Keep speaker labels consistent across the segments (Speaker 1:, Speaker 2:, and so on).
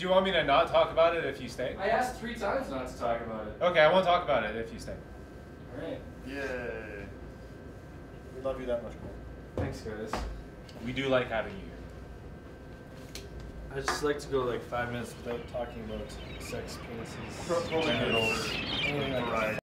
Speaker 1: you want me to not talk about it if you stay?
Speaker 2: I asked 3 times not to talk about it.
Speaker 1: Okay, I won't talk about it if you stay.
Speaker 2: Alright.
Speaker 3: Yay.
Speaker 4: We love you that much more.
Speaker 2: Thanks, guys.
Speaker 1: We do like having you here.
Speaker 4: I just like to go like 5 minutes without talking about sex, penises,
Speaker 3: Genitals.
Speaker 4: anything like that.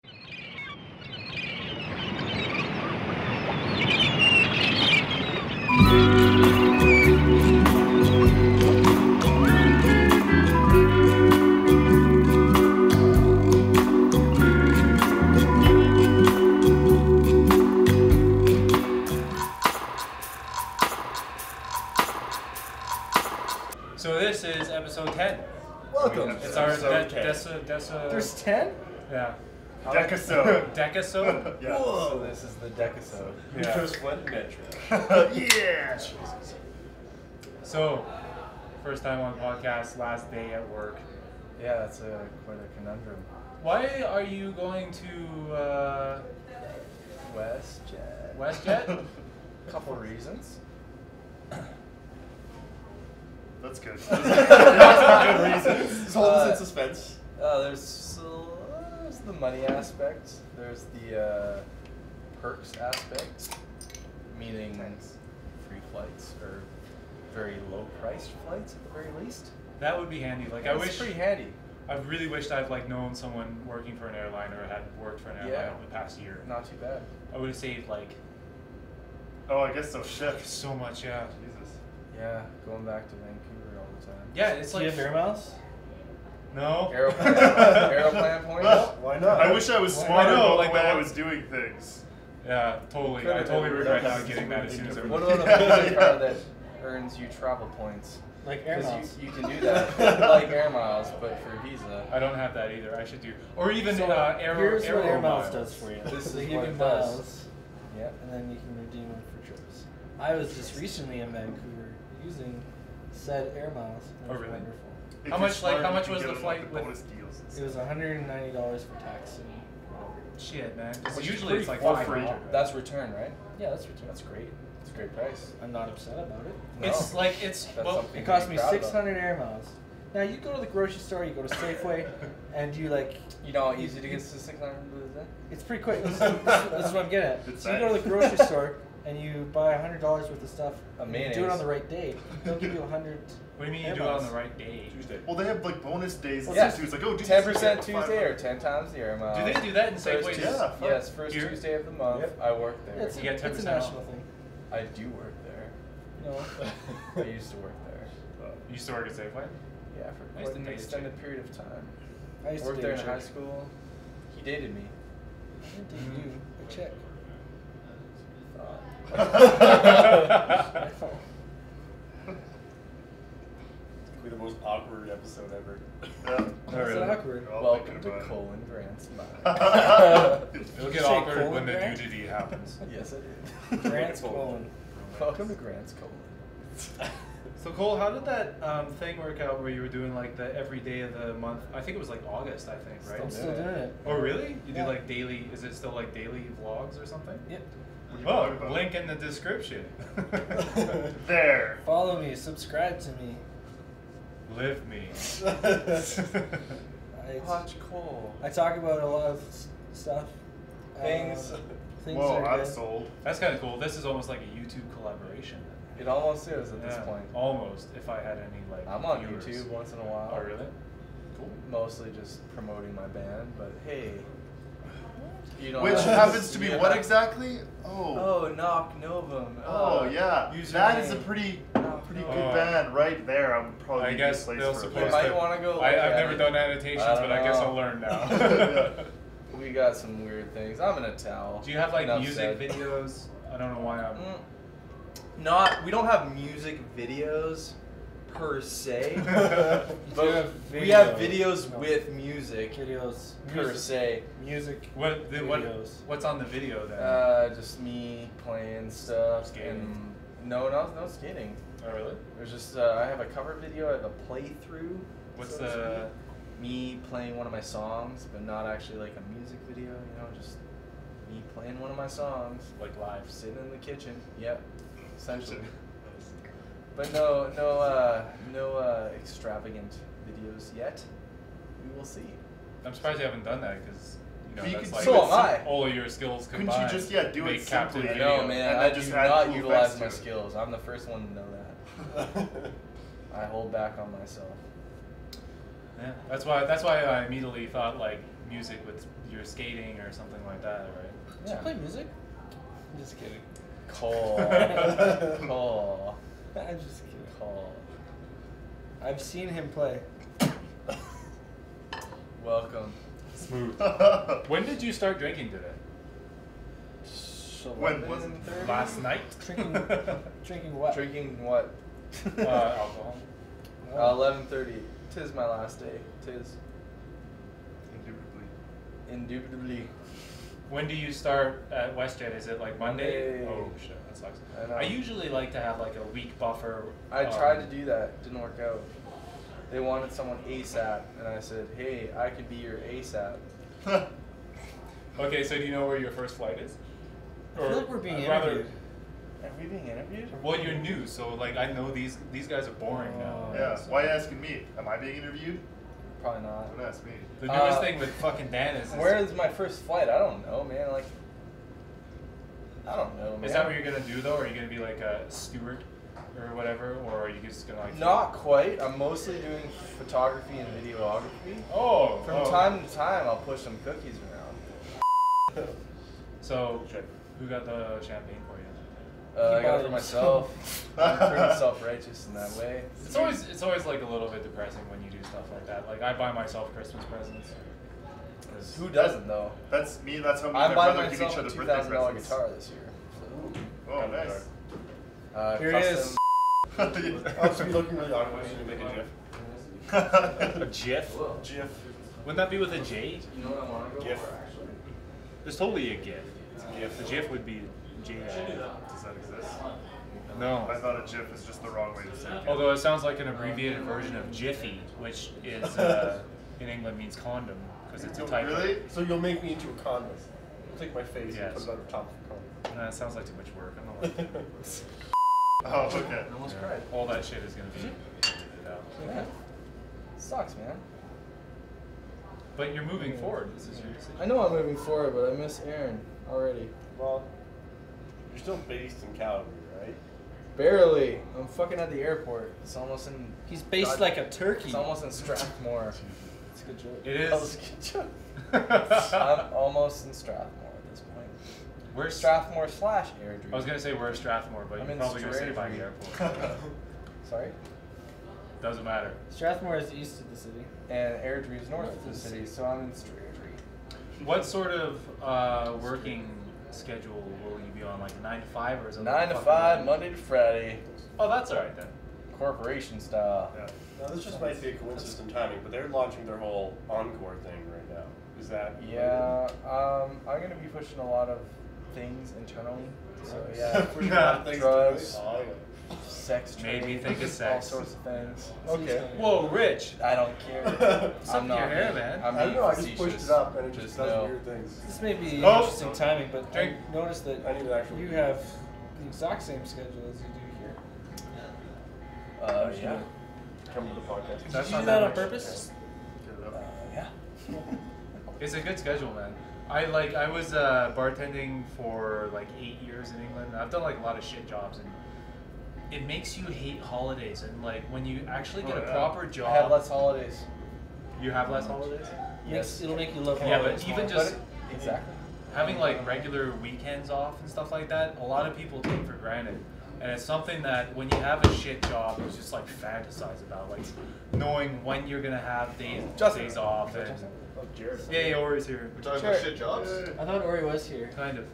Speaker 1: So this is episode 10.
Speaker 4: Welcome.
Speaker 1: It's our
Speaker 3: Episode 10.
Speaker 1: Dessa.
Speaker 4: There's 10?
Speaker 1: Yeah.
Speaker 3: Decasode.
Speaker 1: Decasode?
Speaker 3: Yeah.
Speaker 4: So this is the decasode.
Speaker 1: Yeah.
Speaker 4: LucasFlim metric.
Speaker 3: Yeah.
Speaker 1: So, first time on podcast, last day at work.
Speaker 4: Yeah, that's quite a conundrum.
Speaker 1: Why are you going to
Speaker 4: WestJet.
Speaker 1: WestJet?
Speaker 4: Couple reasons.
Speaker 3: That's good. That's good reasons. Just hold us in suspense.
Speaker 4: There's the money aspect. There's the perks aspect, meaning free flights or very low-priced flights at the very least.
Speaker 1: That would be handy. Like,
Speaker 4: It's pretty handy.
Speaker 1: I really wished I've like known someone working for an airline or had worked for an airline over the past year.
Speaker 4: Not too bad.
Speaker 1: I would have saved like
Speaker 3: Oh, I guess so. Shit.
Speaker 1: so much. Yeah.
Speaker 3: Jesus.
Speaker 4: Yeah, going back to Vancouver all the time.
Speaker 1: Yeah, it's like
Speaker 5: air miles?
Speaker 1: no.
Speaker 4: Aeroplan points?
Speaker 3: Why not? I wish I was
Speaker 1: Why
Speaker 3: smarter
Speaker 1: not?
Speaker 3: about
Speaker 1: Like
Speaker 3: the way
Speaker 1: the
Speaker 3: I
Speaker 1: one-
Speaker 3: was doing things.
Speaker 1: Yeah, totally. I totally regret not getting that as soon as I
Speaker 4: What
Speaker 1: was.
Speaker 4: about a Visa card that earns you travel points?
Speaker 5: Like air miles.
Speaker 4: Because you can do that, like air miles, but for Visa.
Speaker 1: I don't have that either. I should do, or even
Speaker 5: So,
Speaker 1: Aero.
Speaker 5: here's
Speaker 1: Aero
Speaker 5: what air miles
Speaker 1: miles
Speaker 5: does for you.
Speaker 4: This
Speaker 5: They
Speaker 4: is
Speaker 5: give
Speaker 4: what
Speaker 5: you
Speaker 4: it does.
Speaker 5: miles,
Speaker 4: Yeah.
Speaker 5: and then you can redeem them for trips. I was just recently in Vancouver using said air miles. It was
Speaker 1: Oh, really?
Speaker 5: wonderful.
Speaker 3: If
Speaker 1: How
Speaker 3: you're
Speaker 1: much, like,
Speaker 3: smart,
Speaker 1: how
Speaker 3: you
Speaker 1: much
Speaker 3: can
Speaker 1: was
Speaker 3: get
Speaker 1: the
Speaker 3: them
Speaker 1: flight
Speaker 3: with
Speaker 1: with-
Speaker 3: bonus deals and
Speaker 5: It was
Speaker 3: stuff.
Speaker 5: $190 for tax and whatever.
Speaker 1: Shit, man. 'Cause
Speaker 3: Which is
Speaker 1: usually it's like
Speaker 3: pretty
Speaker 1: $500.
Speaker 3: free.
Speaker 1: Right?
Speaker 4: That's return, right?
Speaker 5: Yeah, that's return.
Speaker 4: That's great. It's a great price.
Speaker 5: I'm not upset about it.
Speaker 1: It's
Speaker 4: No.
Speaker 1: like it's
Speaker 4: That's
Speaker 1: well.
Speaker 4: something
Speaker 5: It cost
Speaker 4: to
Speaker 5: me
Speaker 4: be proud about.
Speaker 5: 600 air miles. Now you go to the grocery store, you go to Safeway, and you like.
Speaker 4: You know how easy to get to 600 is that?
Speaker 5: It's pretty quick. This is what I'm getting at.
Speaker 3: It's
Speaker 5: So you go to
Speaker 3: nice.
Speaker 5: the grocery store and you buy $100 worth of stuff.
Speaker 4: A
Speaker 5: and you do it
Speaker 4: mayonnaise.
Speaker 5: on the right day. They'll give you 100.
Speaker 1: What do you mean you
Speaker 5: air
Speaker 1: do it on
Speaker 5: miles.
Speaker 1: the right day?
Speaker 3: Tuesday. Well, they have like bonus days.
Speaker 4: Yeah.
Speaker 3: Too. It's like, oh, do
Speaker 4: 10% Tuesday or 10 times the air miles.
Speaker 1: Do they do that in
Speaker 4: First
Speaker 1: Safeway?
Speaker 4: Tues-
Speaker 3: Yeah, fuck.
Speaker 4: Yes, first
Speaker 1: Here?
Speaker 4: Tuesday of the month.
Speaker 3: Yep.
Speaker 4: I work there.
Speaker 5: It's,
Speaker 1: You get
Speaker 5: it's a
Speaker 1: 10%
Speaker 5: national
Speaker 1: off.
Speaker 5: thing.
Speaker 4: I do work there.
Speaker 5: No.
Speaker 4: I used to work there.
Speaker 1: You used to work at Safeway?
Speaker 4: Yeah, for
Speaker 1: I used
Speaker 4: quite
Speaker 1: to
Speaker 4: an
Speaker 1: date a
Speaker 4: extended
Speaker 1: chick.
Speaker 4: period of time.
Speaker 5: I used to
Speaker 4: Worked
Speaker 5: date
Speaker 4: there
Speaker 5: a
Speaker 4: in high
Speaker 5: chick.
Speaker 4: school. He dated me.
Speaker 5: I didn't date you, a chick.
Speaker 4: Be the most awkward episode ever.
Speaker 3: Yeah.
Speaker 5: That's
Speaker 1: really?
Speaker 5: awkward.
Speaker 3: We're all
Speaker 4: Welcome
Speaker 3: thinking
Speaker 4: to
Speaker 3: about it.
Speaker 4: Colin Grant's mind.
Speaker 1: It'll get
Speaker 5: Say
Speaker 1: awkward
Speaker 5: colon
Speaker 1: when the
Speaker 5: Grant?
Speaker 1: nudity happens.
Speaker 4: Yes, I did.
Speaker 5: Grant's colon.
Speaker 4: Welcome to Grant's Colon.
Speaker 1: So Cole, how did that thing work out where you were doing like the every day of the month? I think it was like August, I think, right?
Speaker 5: I'm still doing it.
Speaker 1: Oh really? You
Speaker 5: Yeah.
Speaker 1: do like daily? Is it still like daily vlogs or something?
Speaker 5: Yep.
Speaker 3: What are you
Speaker 1: Oh,
Speaker 3: talking about?
Speaker 1: link in the description.
Speaker 3: There.
Speaker 5: Follow me, subscribe to me.
Speaker 1: Live me.
Speaker 4: Watch Cole.
Speaker 5: I talk about a lot of stuff.
Speaker 4: Things.
Speaker 5: Things
Speaker 3: Whoa,
Speaker 5: that are
Speaker 3: I'm
Speaker 5: good.
Speaker 3: sold.
Speaker 1: That's kind of cool. This is almost like a YouTube collaboration.
Speaker 4: It almost is at this
Speaker 1: Yeah,
Speaker 4: point.
Speaker 1: almost. If I had any like.
Speaker 4: I'm on
Speaker 1: viewers.
Speaker 4: YouTube once in a while.
Speaker 1: Oh really? Cool.
Speaker 4: Mostly just promoting my band, but hey. You don't
Speaker 3: Which
Speaker 4: have
Speaker 3: happens to be
Speaker 4: you
Speaker 3: what
Speaker 4: have-
Speaker 3: exactly? Oh.
Speaker 4: Oh, Knock Novum.
Speaker 3: Oh, yeah.
Speaker 4: username.
Speaker 3: That is a pretty
Speaker 4: Knock
Speaker 3: good
Speaker 4: Novum.
Speaker 3: band right there. I'm probably
Speaker 1: I
Speaker 3: be
Speaker 1: guess
Speaker 3: the place
Speaker 1: they'll
Speaker 3: for a
Speaker 1: support.
Speaker 4: You
Speaker 3: band.
Speaker 4: might wanna go look
Speaker 1: I've
Speaker 4: at
Speaker 1: never
Speaker 4: it.
Speaker 1: done annotations,
Speaker 4: I don't
Speaker 1: but I guess
Speaker 4: know.
Speaker 1: I'll learn now.
Speaker 4: We got some weird things. I'm gonna tell.
Speaker 1: Do you have like
Speaker 4: Enough
Speaker 1: music
Speaker 4: said.
Speaker 1: videos? I don't know why I'm.
Speaker 4: We don't have music videos per se, but
Speaker 5: have
Speaker 4: we have
Speaker 5: video.
Speaker 4: videos
Speaker 5: No.
Speaker 4: with music
Speaker 5: Videos.
Speaker 4: per
Speaker 5: Music.
Speaker 4: se.
Speaker 5: Music.
Speaker 1: What
Speaker 5: Videos.
Speaker 1: what's on the video then?
Speaker 4: Just me playing stuff.
Speaker 1: Skating.
Speaker 4: And no skating.
Speaker 1: Oh really?
Speaker 4: There's just I have a cover video. I have a playthrough.
Speaker 1: What's
Speaker 4: so to
Speaker 1: the?
Speaker 4: speak. Me playing one of my songs, but not actually like a music video. You know, just me playing one of my songs.
Speaker 1: Like live.
Speaker 4: Sitting in the kitchen. Yep. Essentially. But no extravagant videos yet. We will see.
Speaker 1: I'm surprised you haven't done that because
Speaker 3: But
Speaker 1: you
Speaker 3: you
Speaker 1: know that's
Speaker 3: could
Speaker 1: like
Speaker 4: So am I.
Speaker 1: all of your skills
Speaker 3: Couldn't
Speaker 1: combined.
Speaker 3: you just do
Speaker 1: make
Speaker 3: it
Speaker 1: captive
Speaker 3: simply?
Speaker 1: video.
Speaker 4: No, man,
Speaker 3: And
Speaker 4: I
Speaker 3: then
Speaker 4: do
Speaker 3: just add
Speaker 4: not
Speaker 3: cool
Speaker 4: utilize
Speaker 3: effects
Speaker 4: my
Speaker 3: to it.
Speaker 4: skills. I'm the first one to know that. I hold back on myself.
Speaker 1: Yeah, that's why I immediately thought like music with your skating or something like that, right?
Speaker 5: Do you play music? I'm just kidding.
Speaker 4: Cole. Cole.
Speaker 5: I'm just kidding.
Speaker 4: Cole.
Speaker 5: I've seen him play.
Speaker 4: Welcome.
Speaker 1: Smooth. When did you start drinking today?
Speaker 5: So
Speaker 3: When was it?
Speaker 1: Last night.
Speaker 5: Drinking what?
Speaker 4: Drinking what?
Speaker 1: Alcohol.
Speaker 4: 11:30. Tis my last day. Tis.
Speaker 3: Indubitably.
Speaker 4: Indubitably.
Speaker 1: When do you start at WestJet? Is it like Monday?
Speaker 4: Monday.
Speaker 1: Oh shit, that sucks.
Speaker 4: I know.
Speaker 1: I usually like to have like a week buffer.
Speaker 4: I tried to do that. Didn't work out. They wanted someone ASAP, and I said, "Hey, I could be your ASAP."
Speaker 1: Okay, so do you know where your first flight is?
Speaker 5: I feel like we're being
Speaker 1: I'd rather-
Speaker 5: interviewed.
Speaker 4: Are we being interviewed?
Speaker 1: Well, you're new, so like I know these guys are boring now.
Speaker 3: Yeah.
Speaker 1: So-
Speaker 3: Why are you asking me? Am I being interviewed?
Speaker 4: Probably not.
Speaker 3: Don't ask me.
Speaker 1: The newest thing with fucking Dan is.
Speaker 4: Where is my first flight? I don't know, man. Like, I don't know, man.
Speaker 1: Is that what you're gonna do though? Are you gonna be like a steward or whatever, or are you just gonna like?
Speaker 4: Not quite. I'm mostly doing photography and videography.
Speaker 1: Oh.
Speaker 4: From time to time, I'll push some cookies around.
Speaker 1: So, who got the champagne for you?
Speaker 4: I got it
Speaker 5: bought
Speaker 4: for
Speaker 5: it
Speaker 4: myself. I'm pretty self-righteous in that way.
Speaker 1: It's always like a little bit depressing when you do stuff like that. Like I buy myself Christmas presents. 'Cause-
Speaker 4: Who doesn't though?
Speaker 3: That's me. That's how me and
Speaker 4: I'm
Speaker 3: my
Speaker 4: buying
Speaker 3: brother give
Speaker 4: myself
Speaker 3: each
Speaker 4: a
Speaker 3: other birthday
Speaker 4: $2,000
Speaker 3: presents.
Speaker 4: guitar this year.
Speaker 3: Oh, nice.
Speaker 5: Here it is.
Speaker 6: I'll just be looking really awkward when you make a GIF.
Speaker 1: A GIF?
Speaker 6: GIF.
Speaker 1: Wouldn't that be with a J?
Speaker 4: You know what I want to go
Speaker 6: GIF.
Speaker 4: for actually?
Speaker 1: There's totally a GIF. The GIF would be J.
Speaker 3: Does that exist?
Speaker 1: No.
Speaker 3: I thought a GIF is just the wrong way to say it.
Speaker 1: Although it sounds like an abbreviated version of Jiffy, which is in England means condom because it's a type.
Speaker 3: Really?
Speaker 6: So you'll make me into a condom. You'll take my face
Speaker 1: Yes.
Speaker 6: and put it on the top of the condom.
Speaker 1: That sounds like too much work. I'm not like
Speaker 3: Oh, okay.
Speaker 4: I almost cried.
Speaker 1: all that shit is gonna be edited out.
Speaker 4: Yeah. Sucks, man.
Speaker 1: But you're moving forward. This is your decision.
Speaker 4: I know I'm moving forward, but I miss Aaron already.
Speaker 6: Well, you're still based in Calgary, right?
Speaker 4: Barely. I'm fucking at the airport. It's almost in.
Speaker 5: He's based
Speaker 4: God-
Speaker 5: like a turkey.
Speaker 4: It's almost in Strathmore.
Speaker 5: It's a good joke.
Speaker 1: It
Speaker 4: That was
Speaker 1: is.
Speaker 4: a good joke. I'm almost in Strathmore at this point.
Speaker 1: Where's
Speaker 4: Strathmore / Airdrie.
Speaker 1: I was gonna say where's Strathmore, but
Speaker 4: I'm
Speaker 1: you're
Speaker 4: in
Speaker 1: probably gonna say by the
Speaker 4: Strathmore.
Speaker 1: airport.
Speaker 4: Sorry.
Speaker 1: Doesn't matter.
Speaker 5: Strathmore is east of the city.
Speaker 4: And Airdrie is north of the city, so I'm in Airdrie.
Speaker 1: What sort of working schedule will you be on? Like 9 to 5 or is it?
Speaker 4: 9 to
Speaker 1: like
Speaker 4: 5, Monday to Friday,
Speaker 1: Oh, that's alright then.
Speaker 4: corporation style.
Speaker 3: Yeah.
Speaker 6: Now, this just might be a coincidence in timing, but they're launching their whole Encore thing right now. Is that?
Speaker 4: Yeah, I'm gonna be pushing a lot of things internally. So yeah,
Speaker 6: Pushing a lot of things
Speaker 4: drugs,
Speaker 6: to do.
Speaker 4: sex
Speaker 1: Made me
Speaker 4: trade,
Speaker 1: think of
Speaker 4: all
Speaker 1: sex.
Speaker 4: sorts of things.
Speaker 6: Okay.
Speaker 1: Whoa, Rich!
Speaker 4: I don't care.
Speaker 1: What's up with your hair, man?
Speaker 4: I'm
Speaker 6: I don't know, I just
Speaker 4: being
Speaker 6: pushed
Speaker 4: facetious.
Speaker 6: it up and it just does
Speaker 4: know.
Speaker 6: weird things.
Speaker 5: This may be
Speaker 1: Oh.
Speaker 5: interesting timing, but
Speaker 1: Drink.
Speaker 5: I noticed that
Speaker 6: I need an actual.
Speaker 5: you have the exact same schedule as you do here.
Speaker 4: Yeah.
Speaker 6: Come to the podcast.
Speaker 5: Did
Speaker 1: That's
Speaker 5: you
Speaker 1: not
Speaker 5: do
Speaker 1: that
Speaker 5: that on
Speaker 1: much.
Speaker 5: purpose?
Speaker 4: Yeah.
Speaker 1: It's a good schedule, man. I was bartending for like 8 years in England. I've done like a lot of shit jobs, and it makes you hate holidays. And like when you actually get
Speaker 3: Oh,
Speaker 1: a
Speaker 3: yeah.
Speaker 1: proper
Speaker 4: I
Speaker 1: job,
Speaker 4: have less holidays.
Speaker 1: you have less holidays.
Speaker 4: Yes.
Speaker 5: It'll make you love
Speaker 1: Yeah,
Speaker 5: holidays
Speaker 1: but even
Speaker 5: more.
Speaker 1: just
Speaker 4: Exactly.
Speaker 1: having like regular weekends off and stuff like that, a lot of people take for granted. And it's something that when you have a shit job, you just like fantasize about, like knowing when you're gonna have days off. And
Speaker 6: Oh, Jared.
Speaker 1: yay, Orrie's here.
Speaker 3: We're talking
Speaker 4: Sure.
Speaker 3: about shit jobs?
Speaker 5: I thought Orrie was here.
Speaker 1: Kind of.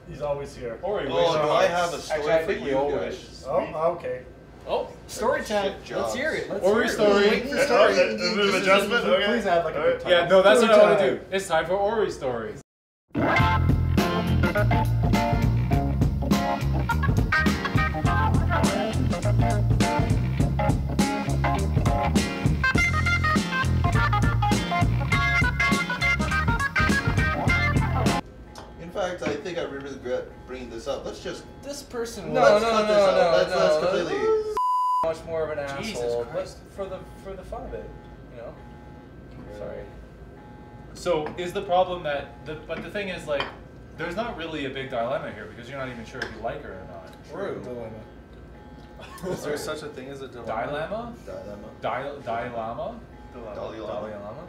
Speaker 6: He's always here.
Speaker 1: Orrie,
Speaker 3: Oh,
Speaker 1: where's
Speaker 3: do
Speaker 1: your
Speaker 3: I
Speaker 1: heart?
Speaker 3: have a story
Speaker 4: Actually, I
Speaker 3: for
Speaker 4: think we
Speaker 3: you
Speaker 4: all
Speaker 3: guys?
Speaker 4: wish.
Speaker 6: Oh, okay.
Speaker 5: Oh, story time.
Speaker 3: Shit
Speaker 5: Let's
Speaker 3: jobs.
Speaker 5: hear it. Let's
Speaker 1: Orrie
Speaker 5: hear it.
Speaker 1: story.
Speaker 5: We're waiting for
Speaker 3: Yeah,
Speaker 5: story.
Speaker 3: okay, there's a bit of adjustment. Okay.
Speaker 6: Please add like a
Speaker 3: Alright.
Speaker 6: big title.
Speaker 1: Yeah, no, that's what I want to
Speaker 5: Story
Speaker 1: do. It's time for Orrie stories.
Speaker 7: In fact, I think I really regret bringing this up. Let's just
Speaker 5: This person
Speaker 4: No,
Speaker 5: was.
Speaker 7: let's
Speaker 4: no,
Speaker 7: cut
Speaker 4: no,
Speaker 7: this out.
Speaker 4: no,
Speaker 7: Let's
Speaker 4: no.
Speaker 7: completely.
Speaker 4: much more of an
Speaker 1: Jesus
Speaker 4: asshole,
Speaker 1: Christ.
Speaker 4: but for the fun of it, you know. Sorry.
Speaker 1: So is the problem that but the thing is like there's not really a big dilemma here because you're not even sure if you like her or not.
Speaker 4: True.
Speaker 5: Dilemma.
Speaker 4: Is there such a thing as a dilemma?
Speaker 1: Dilemma? Dilemma?
Speaker 3: Dalai Lama.
Speaker 4: Dalai Lama?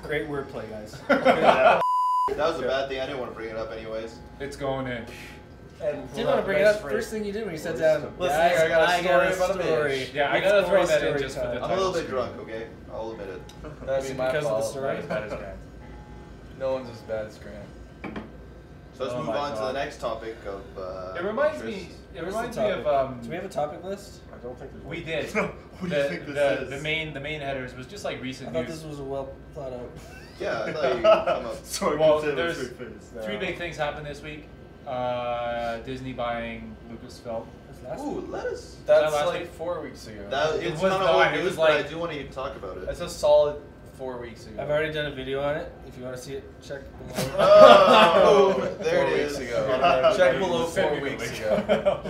Speaker 5: Great wordplay, guys.
Speaker 3: Yeah. That was a bad thing. I didn't want to bring it up anyways.
Speaker 1: It's going in.
Speaker 5: And didn't want to bring it up first thing you did when you sat down.
Speaker 4: Listen
Speaker 5: Guys,
Speaker 4: here, I got a story about a
Speaker 5: story.
Speaker 4: bitch.
Speaker 1: Yeah, I
Speaker 5: It's
Speaker 1: gotta throw
Speaker 5: boy
Speaker 1: that in
Speaker 5: story
Speaker 1: just for the
Speaker 5: time.
Speaker 3: I'm a little bit
Speaker 1: title
Speaker 3: drunk, okay? I'll admit it.
Speaker 4: That'd
Speaker 5: Is
Speaker 4: be
Speaker 5: it
Speaker 4: my
Speaker 5: because of the
Speaker 4: fault.
Speaker 5: story?
Speaker 1: Not as bad as Grant.
Speaker 4: No one's as bad as Grant.
Speaker 3: So let's
Speaker 1: Oh
Speaker 3: move
Speaker 1: my
Speaker 3: on to
Speaker 1: God.
Speaker 3: the next topic of.
Speaker 1: It reminds
Speaker 3: interest.
Speaker 1: me. It
Speaker 5: What's
Speaker 1: reminds
Speaker 5: the
Speaker 1: me
Speaker 5: topic?
Speaker 1: of.
Speaker 5: Do we have a topic list?
Speaker 6: I don't think there's
Speaker 1: We
Speaker 6: one.
Speaker 1: did.
Speaker 3: What do you think this is?
Speaker 1: The main headers was just like
Speaker 5: I
Speaker 1: recent
Speaker 5: thought
Speaker 1: news.
Speaker 5: this was a well thought out.
Speaker 3: Yeah, I thought you'd come up.
Speaker 6: Sorry,
Speaker 1: Well,
Speaker 6: consider
Speaker 1: there's
Speaker 6: straight face.
Speaker 1: three big things happened this week. Disney buying LucasFlim.
Speaker 3: Ooh, let us.
Speaker 4: That's
Speaker 1: last
Speaker 4: like
Speaker 1: week?
Speaker 4: 4 weeks ago.
Speaker 3: That,
Speaker 1: It
Speaker 3: it's
Speaker 1: was
Speaker 3: not
Speaker 1: not,
Speaker 3: old
Speaker 1: it
Speaker 3: news,
Speaker 1: was
Speaker 3: but I
Speaker 1: like-
Speaker 3: do want to talk about it.
Speaker 4: That's a solid 4 weeks ago.
Speaker 5: I've already done a video on it. If you want to see it, check below.
Speaker 3: Oh, there
Speaker 4: 4
Speaker 3: it
Speaker 4: weeks
Speaker 3: is.
Speaker 4: ago. Check below 4 weeks ago.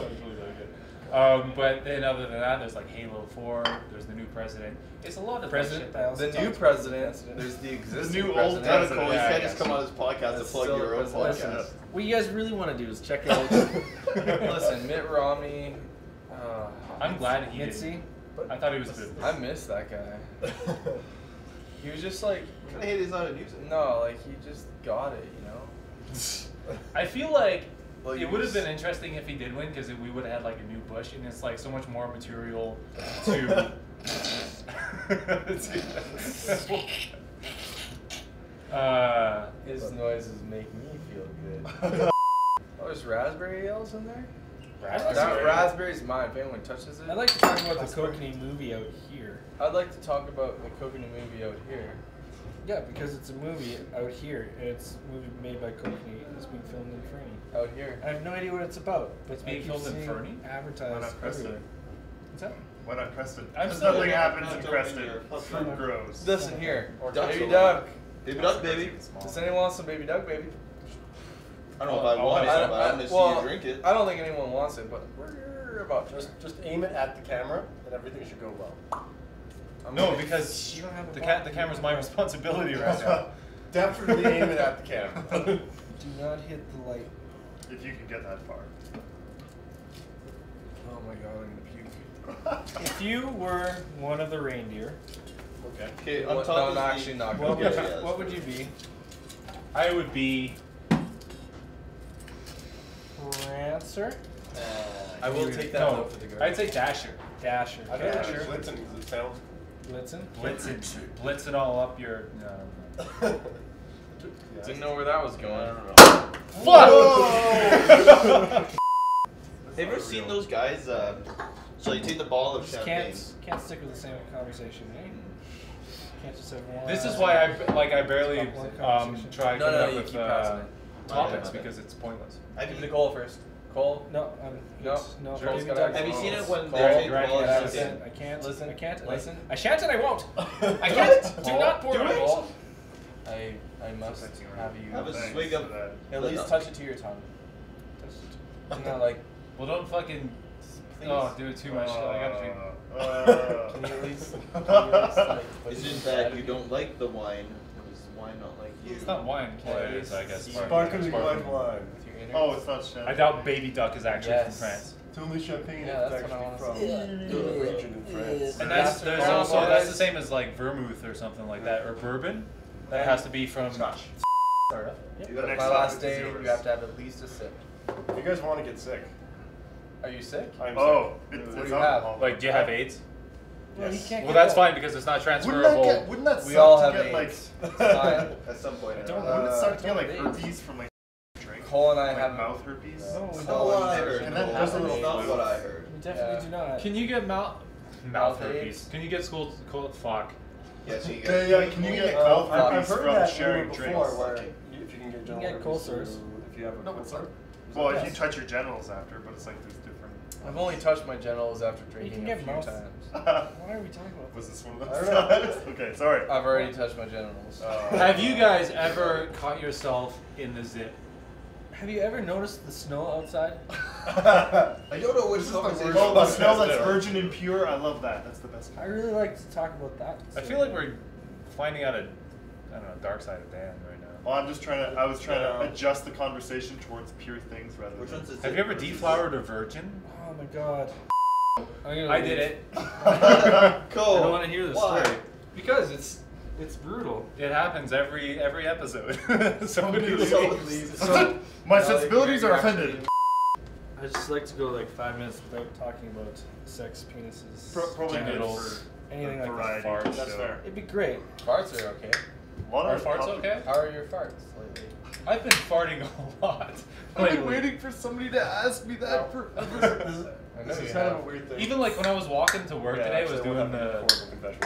Speaker 1: But then other than that, there's like Halo 4. There's the new president. It's a lot of
Speaker 5: President,
Speaker 1: shit that-
Speaker 4: The new president, there's the existing
Speaker 3: new old
Speaker 4: president.
Speaker 3: kind of cool. You
Speaker 1: Yeah,
Speaker 3: can't
Speaker 1: I
Speaker 3: just
Speaker 1: guess.
Speaker 3: come on this podcast to
Speaker 4: That's
Speaker 3: plug
Speaker 4: still
Speaker 3: your
Speaker 4: the
Speaker 3: own
Speaker 4: president.
Speaker 3: podcast.
Speaker 5: What you guys really want to do is check out
Speaker 4: Listen, Mitt Romney.
Speaker 1: I'm glad he
Speaker 5: Mitzi.
Speaker 1: didn't. I thought he was a bit.
Speaker 4: I miss that guy. He was just like,
Speaker 3: I hate he's not in music.
Speaker 4: no, like he just got it, you know.
Speaker 1: I feel like
Speaker 3: Well,
Speaker 1: it
Speaker 3: you
Speaker 1: would have
Speaker 3: just-
Speaker 1: been interesting if he did win because we would have had like a new Bush, and it's like so much more material to.
Speaker 4: His noises make me feel good. Oh, there's raspberry ales in there? That raspberry's mine. If anyone touches it,
Speaker 5: I'd like to talk about the Kokanee movie out here.
Speaker 4: I'd like to talk about the Kokanee movie out here.
Speaker 5: Yeah, because it's a movie out here, and it's a movie made by Kokanee, and it's being filmed in Fernie.
Speaker 4: Out here.
Speaker 5: I have no idea what it's about, but
Speaker 1: It's being
Speaker 5: I keep
Speaker 1: filmed in
Speaker 5: seeing
Speaker 1: Fernie?
Speaker 3: Why
Speaker 5: advertised
Speaker 3: not Preston?
Speaker 5: everywhere. What's that?
Speaker 3: Why not Creston?
Speaker 1: I'm
Speaker 3: Because
Speaker 1: still
Speaker 3: nothing
Speaker 1: looking-
Speaker 3: happens
Speaker 6: not
Speaker 3: in
Speaker 6: totally
Speaker 3: Creston.
Speaker 6: your-
Speaker 3: Fruit grows.
Speaker 4: Listen here.
Speaker 3: Ducks
Speaker 4: Baby
Speaker 3: over
Speaker 4: duck.
Speaker 3: Baby duck, baby.
Speaker 4: Does anyone want some baby duck, baby?
Speaker 3: I don't know if I want it, but I want to see you drink it.
Speaker 4: I don't think anyone wants it, but we're about to.
Speaker 6: Just aim it at the camera, and everything should go well.
Speaker 1: No, because
Speaker 5: You don't have a
Speaker 1: the
Speaker 5: bottle.
Speaker 1: camera's my responsibility right now.
Speaker 6: Definitely aim it at the camera.
Speaker 5: Do not hit the light.
Speaker 3: If you can get that far.
Speaker 4: Oh my god, I'm gonna puke.
Speaker 5: If you were one of the reindeer,
Speaker 6: Okay.
Speaker 3: Okay, on
Speaker 4: What-
Speaker 3: top
Speaker 4: no,
Speaker 3: of
Speaker 4: no,
Speaker 3: the-
Speaker 4: actually not
Speaker 5: what
Speaker 4: good.
Speaker 5: would,
Speaker 3: Yeah,
Speaker 5: what would you be?
Speaker 1: I would be.
Speaker 5: Prancer?
Speaker 4: I will take that
Speaker 1: No,
Speaker 4: note for the garbage.
Speaker 1: I'd say Dasher.
Speaker 5: Dasher.
Speaker 6: I don't know
Speaker 5: Dasher.
Speaker 6: if it's Blitzen because it sounds.
Speaker 5: Blitzen?
Speaker 1: Blitzing all up your. No.
Speaker 4: Didn't know where that was
Speaker 6: I
Speaker 4: going.
Speaker 6: don't know.
Speaker 1: Fuck!
Speaker 3: Have you ever seen those guys? So you take the bottle of
Speaker 5: Just
Speaker 3: champagne.
Speaker 5: can't stick with the same conversation, eh? Can't just have one.
Speaker 1: This is why I barely
Speaker 5: One conversation.
Speaker 1: try
Speaker 4: No,
Speaker 1: coming
Speaker 4: no,
Speaker 1: up
Speaker 4: you
Speaker 1: with
Speaker 4: keep passing it.
Speaker 1: topics
Speaker 3: Yeah.
Speaker 1: because it's pointless.
Speaker 3: Have
Speaker 4: Give
Speaker 3: you,
Speaker 4: me Cole first. Cole?
Speaker 5: No,
Speaker 4: No.
Speaker 5: no.
Speaker 4: Sure,
Speaker 5: Baby
Speaker 4: it's
Speaker 5: duck.
Speaker 4: gotta-
Speaker 3: have you seen it when
Speaker 4: Cole,
Speaker 3: they take the
Speaker 1: Grant,
Speaker 3: bottle of
Speaker 1: yeah,
Speaker 3: champagne?
Speaker 5: I can't.
Speaker 4: Listen,
Speaker 5: I can't.
Speaker 4: listen.
Speaker 5: I shan't and I won't. I can't. Do not pour
Speaker 4: Do
Speaker 5: it.
Speaker 4: it. Cole. I must have you
Speaker 3: Have a
Speaker 6: Thanks
Speaker 3: swig of.
Speaker 6: for that.
Speaker 4: at least touch it to your tongue. Not like,
Speaker 1: Well, don't fucking.
Speaker 4: please.
Speaker 1: Oh, do it too much. I gotta drink.
Speaker 4: Can you at least, like, put
Speaker 3: Isn't
Speaker 4: it
Speaker 3: that
Speaker 4: inside
Speaker 3: you
Speaker 4: of
Speaker 3: don't like the wine? Is wine not like you?
Speaker 1: It's not wine.
Speaker 4: Yeah,
Speaker 1: Well, it is, I guess.
Speaker 6: Sparkling white wine.
Speaker 4: with your innards?
Speaker 3: Oh, it's not champagne.
Speaker 1: I doubt Baby Duck is actually
Speaker 4: Yes.
Speaker 1: from France.
Speaker 3: It's only champagne.
Speaker 4: Yeah,
Speaker 3: it's
Speaker 4: that's what I
Speaker 3: actually
Speaker 4: wanna
Speaker 3: from.
Speaker 4: say.
Speaker 6: The region in France.
Speaker 1: And
Speaker 4: That's
Speaker 1: there's
Speaker 4: the
Speaker 1: also
Speaker 4: problem,
Speaker 1: that's
Speaker 4: boys.
Speaker 1: the same as like vermouth or something like that, or bourbon. That has to be from
Speaker 3: Scotch.
Speaker 1: Start up.
Speaker 3: The
Speaker 4: My
Speaker 3: next
Speaker 4: last
Speaker 3: topic is
Speaker 4: day,
Speaker 3: yours.
Speaker 4: you have to have at least a sip.
Speaker 6: If you guys want to get sick,
Speaker 4: Are you sick?
Speaker 6: I'm
Speaker 3: Oh,
Speaker 6: sick.
Speaker 3: it's
Speaker 4: What do you
Speaker 3: alcohol.
Speaker 1: Like, do you have AIDS?
Speaker 5: Well, he
Speaker 6: Yes.
Speaker 5: can't
Speaker 1: Well,
Speaker 5: get
Speaker 1: that's
Speaker 5: that.
Speaker 1: fine because it's not transferable.
Speaker 3: Wouldn't that
Speaker 4: We
Speaker 3: suck
Speaker 4: all
Speaker 3: to
Speaker 4: have
Speaker 3: get
Speaker 4: AIDS.
Speaker 3: like
Speaker 4: It's fine.
Speaker 3: at some point?
Speaker 1: don't-
Speaker 3: Wouldn't it suck to get
Speaker 4: don't
Speaker 3: like
Speaker 4: have AIDS.
Speaker 3: herpes from like drink?
Speaker 4: Cole and I
Speaker 3: Like
Speaker 4: have
Speaker 3: mouth herpes?
Speaker 5: No, we
Speaker 3: That's
Speaker 5: don't.
Speaker 3: not what I heard.
Speaker 4: Can
Speaker 3: And
Speaker 4: that
Speaker 3: that
Speaker 4: happen?
Speaker 3: that's not what I heard.
Speaker 5: We definitely
Speaker 4: Yeah.
Speaker 5: do not.
Speaker 1: Can you get mouth
Speaker 4: Mouth
Speaker 1: herpes?
Speaker 4: AIDS?
Speaker 1: Can you get school cold fuck?
Speaker 3: Yes, you
Speaker 6: Yeah,
Speaker 3: get.
Speaker 6: can you get
Speaker 3: mouth
Speaker 6: I've
Speaker 3: herpes
Speaker 6: heard
Speaker 3: from
Speaker 6: that
Speaker 3: sharing
Speaker 6: before
Speaker 3: drinks?
Speaker 6: where if you can get
Speaker 5: can
Speaker 6: genital
Speaker 5: get cold
Speaker 6: herpes
Speaker 5: sores.
Speaker 6: if you have a
Speaker 3: No,
Speaker 6: cold
Speaker 3: it's
Speaker 6: sore.
Speaker 3: not. Well, if you
Speaker 5: Yes.
Speaker 3: touch your genitals after, but it's like there's different.
Speaker 4: I've only touched my genitals after
Speaker 5: You
Speaker 4: drinking
Speaker 5: can
Speaker 4: a
Speaker 5: get
Speaker 4: few
Speaker 5: mouth.
Speaker 4: times.
Speaker 5: Why are we talking about
Speaker 3: Was
Speaker 5: this?
Speaker 3: this one of
Speaker 6: I
Speaker 3: those
Speaker 6: don't know.
Speaker 3: times? Okay, sorry.
Speaker 4: I've already touched my genitals.
Speaker 1: Have you guys ever caught yourself in the zip?
Speaker 5: Have you ever noticed the snow outside?
Speaker 3: I
Speaker 2: don't know which conversation.
Speaker 3: Oh, the snow that's virgin and pure. I love that. That's the best.
Speaker 5: I really like to talk about that.
Speaker 1: I feel like we're finding out dark side of Dan right now.
Speaker 3: Well, I was trying to adjust the conversation towards pure things rather
Speaker 2: Which
Speaker 3: than.
Speaker 2: one's
Speaker 1: Have you ever deflowered a virgin?
Speaker 5: Oh my god.
Speaker 1: I did it.
Speaker 2: Cool.
Speaker 5: I don't want to hear this
Speaker 2: Why?
Speaker 5: story. Because it's brutal.
Speaker 1: It happens every episode. Somebody leaves.
Speaker 3: My sensibilities are offended.
Speaker 5: I just like to go like 5 minutes without talking about sex, penises,
Speaker 3: Probably good
Speaker 1: genitals,
Speaker 3: for
Speaker 5: anything like that.
Speaker 3: variety.
Speaker 1: farts.
Speaker 6: That's
Speaker 3: so.
Speaker 6: fair.
Speaker 5: It'd be great.
Speaker 4: Farts are okay.
Speaker 3: A lot
Speaker 1: Are
Speaker 3: of
Speaker 1: farts okay?
Speaker 4: How are your farts lately?
Speaker 1: I've been farting a lot.
Speaker 3: I've been
Speaker 1: lately.
Speaker 3: waiting for somebody to ask me that forever.
Speaker 4: I know
Speaker 6: This
Speaker 4: you
Speaker 6: is kind of
Speaker 4: have.
Speaker 6: a weird thing.
Speaker 1: Even like when I was walking to work today, I was doing the.
Speaker 6: horrible confession.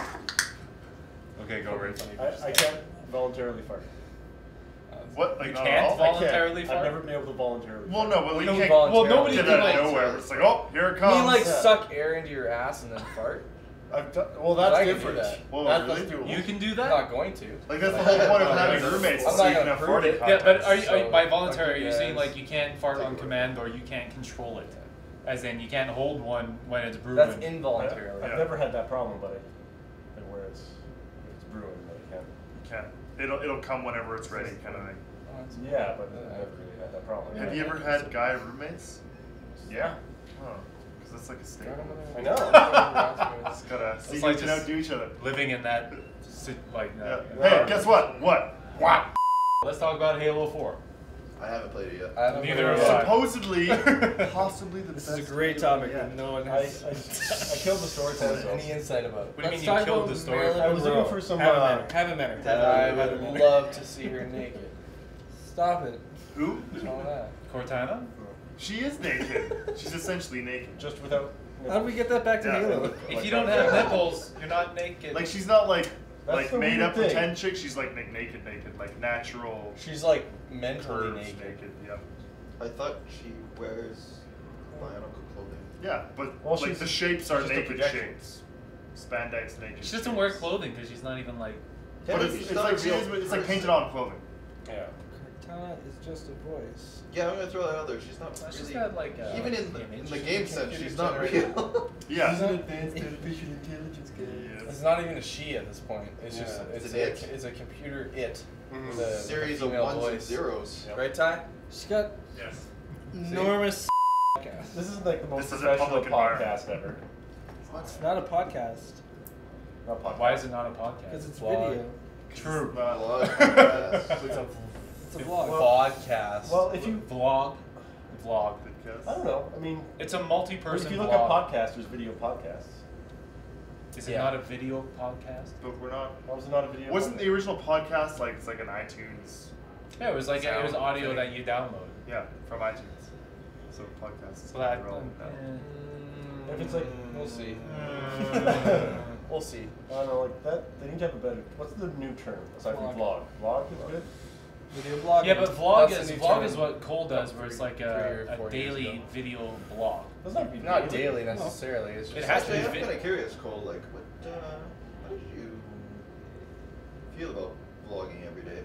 Speaker 1: Okay, go Rich.
Speaker 6: I can't voluntarily fart.
Speaker 3: What? Like
Speaker 1: You
Speaker 3: not
Speaker 1: can't
Speaker 3: at all?
Speaker 1: voluntarily
Speaker 6: I've
Speaker 1: fart?
Speaker 6: never been able to voluntarily.
Speaker 3: Well, no, but
Speaker 4: We
Speaker 3: you
Speaker 4: can
Speaker 3: can't.
Speaker 4: voluntarily.
Speaker 1: Well, nobody
Speaker 3: Get
Speaker 1: can
Speaker 3: out
Speaker 1: like.
Speaker 3: of nowhere. It's like, oh, here it
Speaker 4: I
Speaker 3: comes.
Speaker 4: mean, like
Speaker 6: Yeah.
Speaker 4: suck air into your ass and then fart.
Speaker 6: Well, that's
Speaker 4: I can do
Speaker 6: different.
Speaker 4: that.
Speaker 3: Well,
Speaker 6: That's
Speaker 3: really?
Speaker 6: doable.
Speaker 1: You can do
Speaker 4: I'm
Speaker 1: that.
Speaker 4: not going to.
Speaker 3: Like that's the whole point of having roommates.
Speaker 4: I'm
Speaker 3: so
Speaker 4: not
Speaker 3: you can
Speaker 4: gonna
Speaker 3: have
Speaker 4: prove
Speaker 3: farting
Speaker 4: it.
Speaker 1: Yeah, but are you,
Speaker 4: So,
Speaker 1: by
Speaker 4: fuck
Speaker 1: voluntary,
Speaker 4: you
Speaker 1: are you saying
Speaker 4: guys.
Speaker 1: like you can't fart on
Speaker 3: Take it.
Speaker 1: command or you can't control it? As in, you can't hold one when it's brewing.
Speaker 4: That's involuntarily.
Speaker 6: I've
Speaker 3: Yeah.
Speaker 6: never had that problem, but like where it's brewing, but I can't.
Speaker 3: You can't. It'll come whenever it's ready, kind of thing.
Speaker 6: Yeah, but I've never really had that problem.
Speaker 3: Have you ever had guy roommates? Yeah. Oh, because that's like a staple.
Speaker 6: I know.
Speaker 3: Just gotta see
Speaker 1: like
Speaker 3: each and
Speaker 1: just-
Speaker 3: outdo each other.
Speaker 1: living in that, like.
Speaker 3: Yeah. Hey, guess what? What?
Speaker 1: Let's talk about Halo 4.
Speaker 2: I haven't played it yet.
Speaker 4: I haven't
Speaker 1: Neither
Speaker 4: played
Speaker 1: have
Speaker 4: it.
Speaker 1: I.
Speaker 3: Supposedly, possibly the
Speaker 5: This
Speaker 3: best.
Speaker 5: is a great
Speaker 3: video
Speaker 5: topic
Speaker 3: yet.
Speaker 5: that no one
Speaker 6: I
Speaker 5: has.
Speaker 6: killed the storyteller.
Speaker 4: Any insight about it?
Speaker 1: What do you
Speaker 5: Let's
Speaker 1: mean
Speaker 5: talk
Speaker 1: you killed
Speaker 5: about
Speaker 1: the story?
Speaker 5: Marilyn
Speaker 6: I was looking
Speaker 5: Monroe.
Speaker 6: for some,
Speaker 5: Haven't met her.
Speaker 4: I
Speaker 5: Haven't met
Speaker 4: would
Speaker 5: her.
Speaker 4: love to see her naked.
Speaker 5: Stop it.
Speaker 3: Who?
Speaker 4: What's wrong with that?
Speaker 1: Cortana?
Speaker 3: She is naked. She's essentially naked.
Speaker 6: Just without.
Speaker 5: How do we get that back to
Speaker 3: Yeah.
Speaker 5: Halo?
Speaker 1: If you don't have nipples, you're not naked.
Speaker 3: Like she's not like
Speaker 6: That's the
Speaker 3: made
Speaker 6: weird
Speaker 3: up
Speaker 6: thing.
Speaker 3: pretend chick. She's like naked, like natural.
Speaker 4: She's like mentally
Speaker 3: Curves
Speaker 4: naked.
Speaker 3: Yep.
Speaker 2: I thought she wears bionicle clothing.
Speaker 3: Yeah, but
Speaker 6: Well,
Speaker 3: like
Speaker 6: she's
Speaker 3: the shapes are
Speaker 6: just a
Speaker 3: naked
Speaker 6: projection.
Speaker 3: shapes. Spandex naked.
Speaker 1: she doesn't wear clothing because she's not even like.
Speaker 3: But
Speaker 2: She's
Speaker 3: it's
Speaker 2: not
Speaker 3: like
Speaker 2: a real
Speaker 3: it's like painted
Speaker 2: person.
Speaker 3: on clothing.
Speaker 6: Yeah.
Speaker 5: Cortana is just a voice.
Speaker 2: Yeah, I'm gonna throw that out there. She's not
Speaker 1: She's
Speaker 2: really.
Speaker 1: got like a
Speaker 2: even in
Speaker 1: image.
Speaker 2: the game sense,
Speaker 4: Computer
Speaker 2: she's not
Speaker 4: generated.
Speaker 2: real.
Speaker 3: Yeah.
Speaker 5: advanced artificial intelligence
Speaker 4: It's not even a she at this point. It's just
Speaker 6: Yeah.
Speaker 4: it's
Speaker 2: It's
Speaker 4: a,
Speaker 2: an it.
Speaker 4: it's a computer it.
Speaker 6: Mhm.
Speaker 4: With a
Speaker 2: Series of
Speaker 4: female
Speaker 2: ones and
Speaker 4: voice.
Speaker 2: zeros.
Speaker 6: Yep.
Speaker 4: Right, Ty?
Speaker 5: She's got
Speaker 3: Yes.
Speaker 5: enormous podcast.
Speaker 6: This is like the most
Speaker 3: This is a
Speaker 6: professional
Speaker 3: public environment.
Speaker 6: podcast ever.
Speaker 5: It's not a podcast
Speaker 6: Not podcast.
Speaker 1: Why is it not a podcast?
Speaker 5: because it's
Speaker 4: Vlog.
Speaker 5: video.
Speaker 3: True.
Speaker 2: Vlog podcast.
Speaker 1: It's a
Speaker 5: It's a vlog.
Speaker 4: Podcast.
Speaker 6: Well, if you,
Speaker 1: vlog.
Speaker 6: I don't know. I mean,
Speaker 1: It's a
Speaker 6: if
Speaker 1: multi-person
Speaker 6: you look
Speaker 1: vlog.
Speaker 6: up podcasts, there's video podcasts.
Speaker 1: Is it
Speaker 4: Yeah.
Speaker 1: not a video podcast?
Speaker 3: But we're not.
Speaker 6: Why was it not a video?
Speaker 3: Wasn't the
Speaker 6: podcast?
Speaker 3: original podcast like it's like an iTunes?
Speaker 1: Yeah, it was like it was
Speaker 3: Sound
Speaker 1: audio
Speaker 3: thing.
Speaker 1: that you download.
Speaker 3: Yeah, from iTunes. So podcast is
Speaker 1: So that.
Speaker 3: relevant now.
Speaker 6: If it's like,
Speaker 4: We'll see.
Speaker 1: Mm.
Speaker 4: We'll see.
Speaker 6: I don't know, like that. They need to have a better. What's the new term aside from vlog? Vlog is good.
Speaker 5: Video blog.
Speaker 1: Yeah, but vlog
Speaker 4: That's the
Speaker 1: is
Speaker 4: new
Speaker 1: vlog
Speaker 4: term.
Speaker 1: is what Cole does, where it's like
Speaker 4: 3 or
Speaker 1: a
Speaker 4: 4 years
Speaker 1: daily
Speaker 4: ago.
Speaker 1: video blog.
Speaker 6: Doesn't have to be
Speaker 4: Not daily necessarily. It's just
Speaker 1: It has to
Speaker 2: Actually,
Speaker 1: be
Speaker 2: I'm
Speaker 1: vi-
Speaker 2: kind of curious, Cole. Like, how did you feel about vlogging every day?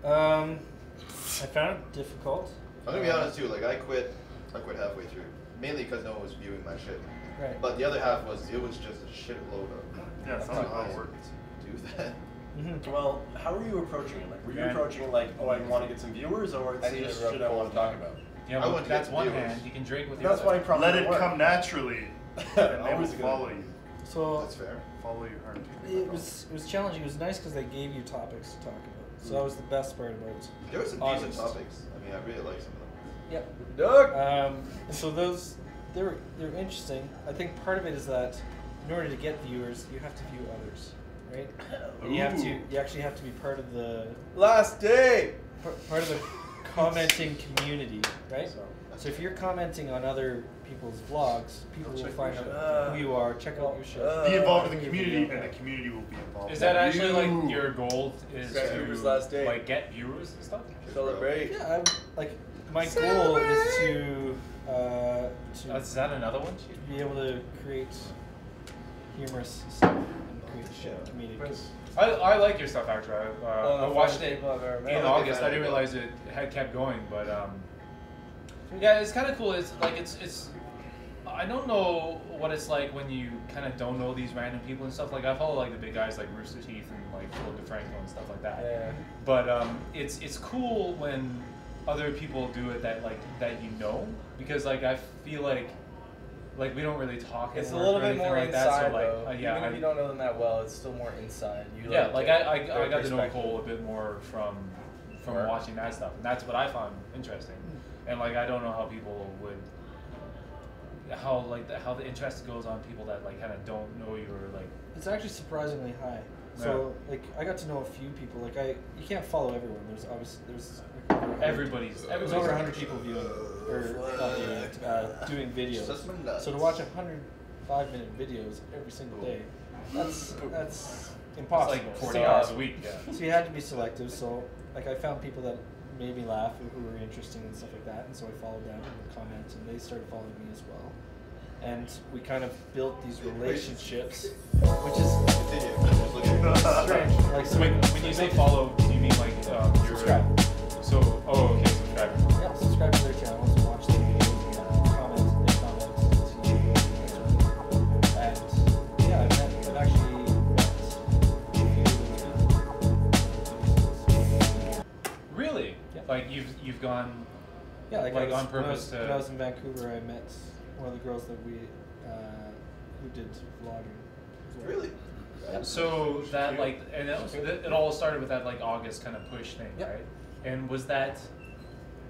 Speaker 5: I found it difficult.
Speaker 2: I'm gonna be honest too. Like, I quit halfway through, mainly because no one was viewing my shit.
Speaker 5: Right.
Speaker 2: But the other half was it was just a shitload of.
Speaker 3: Yeah, it
Speaker 2: I
Speaker 3: sounds
Speaker 2: don't
Speaker 3: like
Speaker 2: know
Speaker 3: how
Speaker 2: how
Speaker 3: it
Speaker 2: to
Speaker 3: works.
Speaker 2: do that.
Speaker 5: Mm-hmm.
Speaker 6: Well, how are you approaching it? Like, were you
Speaker 1: Yeah.
Speaker 6: approaching it like, oh, I want to get some viewers, or it's
Speaker 4: I need
Speaker 6: just
Speaker 4: to
Speaker 6: shit I want to talk about?
Speaker 1: Yeah,
Speaker 2: I
Speaker 1: well,
Speaker 2: want to
Speaker 1: that's
Speaker 2: get
Speaker 1: one
Speaker 2: viewers.
Speaker 1: hand. You can drink with your
Speaker 6: That's why
Speaker 1: left.
Speaker 6: probably
Speaker 3: Let it
Speaker 6: work.
Speaker 3: come naturally, and they will
Speaker 6: Always good.
Speaker 3: follow you.
Speaker 5: So
Speaker 2: That's fair.
Speaker 3: Follow your heart.
Speaker 5: it was challenging. It was nice because they gave you topics to talk about. So that was the best part about it.
Speaker 2: There were some
Speaker 5: August.
Speaker 2: decent topics. I mean, I really like some of them.
Speaker 5: Yep.
Speaker 4: Doug.
Speaker 5: So those they're interesting. I think part of it is that in order to get viewers, you have to view others, right? And you actually have to be part of the
Speaker 4: Last day.
Speaker 5: part of the commenting community, right? So if you're commenting on other people's vlogs, people will
Speaker 3: check
Speaker 5: find
Speaker 3: your
Speaker 5: out who you are, check out your shit.
Speaker 3: Be involved in the
Speaker 5: Your
Speaker 3: community,
Speaker 5: video.
Speaker 3: and the community will be involved.
Speaker 1: Is that actually
Speaker 6: You.
Speaker 1: like your goal? Is
Speaker 4: Grab
Speaker 1: to
Speaker 4: viewers last day.
Speaker 1: like get viewers and stuff?
Speaker 4: Celebrate.
Speaker 5: Yeah, like my goal is to
Speaker 1: Is that another one?
Speaker 5: be able to create humorous stuff and create comedic
Speaker 3: Quiz.
Speaker 1: I like your stuff actually. I watched it
Speaker 4: People I've ever met.
Speaker 1: in August. I didn't realize it had kept going, but yeah, it's kind of cool. It's like it's. I don't know what it's like when you kind of don't know these random people and stuff. Like I follow like the big guys like Rooster Teeth and like Phil DeFranco and stuff like that.
Speaker 4: Yeah.
Speaker 1: But it's cool when other people do it that you know, because like I feel like we don't really talk.
Speaker 4: It's a
Speaker 1: anymore
Speaker 4: little
Speaker 1: or
Speaker 4: bit
Speaker 1: anything
Speaker 4: more
Speaker 1: like
Speaker 4: inside
Speaker 1: that, so like
Speaker 4: though.
Speaker 1: yeah,
Speaker 4: Even if you don't know them that well, it's still more inside. You
Speaker 1: yeah, like I
Speaker 4: their
Speaker 1: got to know
Speaker 4: perspective.
Speaker 1: Cole a bit more from
Speaker 4: Sure.
Speaker 1: watching that stuff, and that's what I found interesting. And like I don't know how people would how the interest goes on people that like kind of don't know you or like.
Speaker 5: It's actually surprisingly high. So like I got to know a few people. Like you can't follow everyone. There's like, over
Speaker 1: Everybody's
Speaker 5: There's over 100 people viewing or not viewing, doing videos. So to watch 105-minute videos every single day, that's
Speaker 1: It's
Speaker 5: impossible.
Speaker 1: like 40
Speaker 5: So-
Speaker 1: hours a week. Yeah.
Speaker 5: So you had to be selective. So like I found people that made me laugh, who were interesting and stuff like that, and so I followed them and would comment, and they started following me as well. And we kind of built these relationships, which is
Speaker 2: Continue. I'm just looking at this.
Speaker 5: strange. Like so
Speaker 1: When you say follow, do you mean like you're
Speaker 5: subscribe.
Speaker 1: So okay, subscribe.
Speaker 5: Yeah, subscribe to their channels and watch their videos, comment, they comment, and yeah, I've actually met
Speaker 1: Really?
Speaker 5: Yeah.
Speaker 1: Like you've gone.
Speaker 5: yeah, like,
Speaker 1: Like
Speaker 5: I was,
Speaker 1: on purpose
Speaker 5: when I
Speaker 1: to-
Speaker 5: was in Vancouver, I met one of the girls that who did vlogging. as well.
Speaker 2: Really?
Speaker 1: So that like, and it all started with that like August kind of push thing,
Speaker 5: Yep.
Speaker 1: right? And was that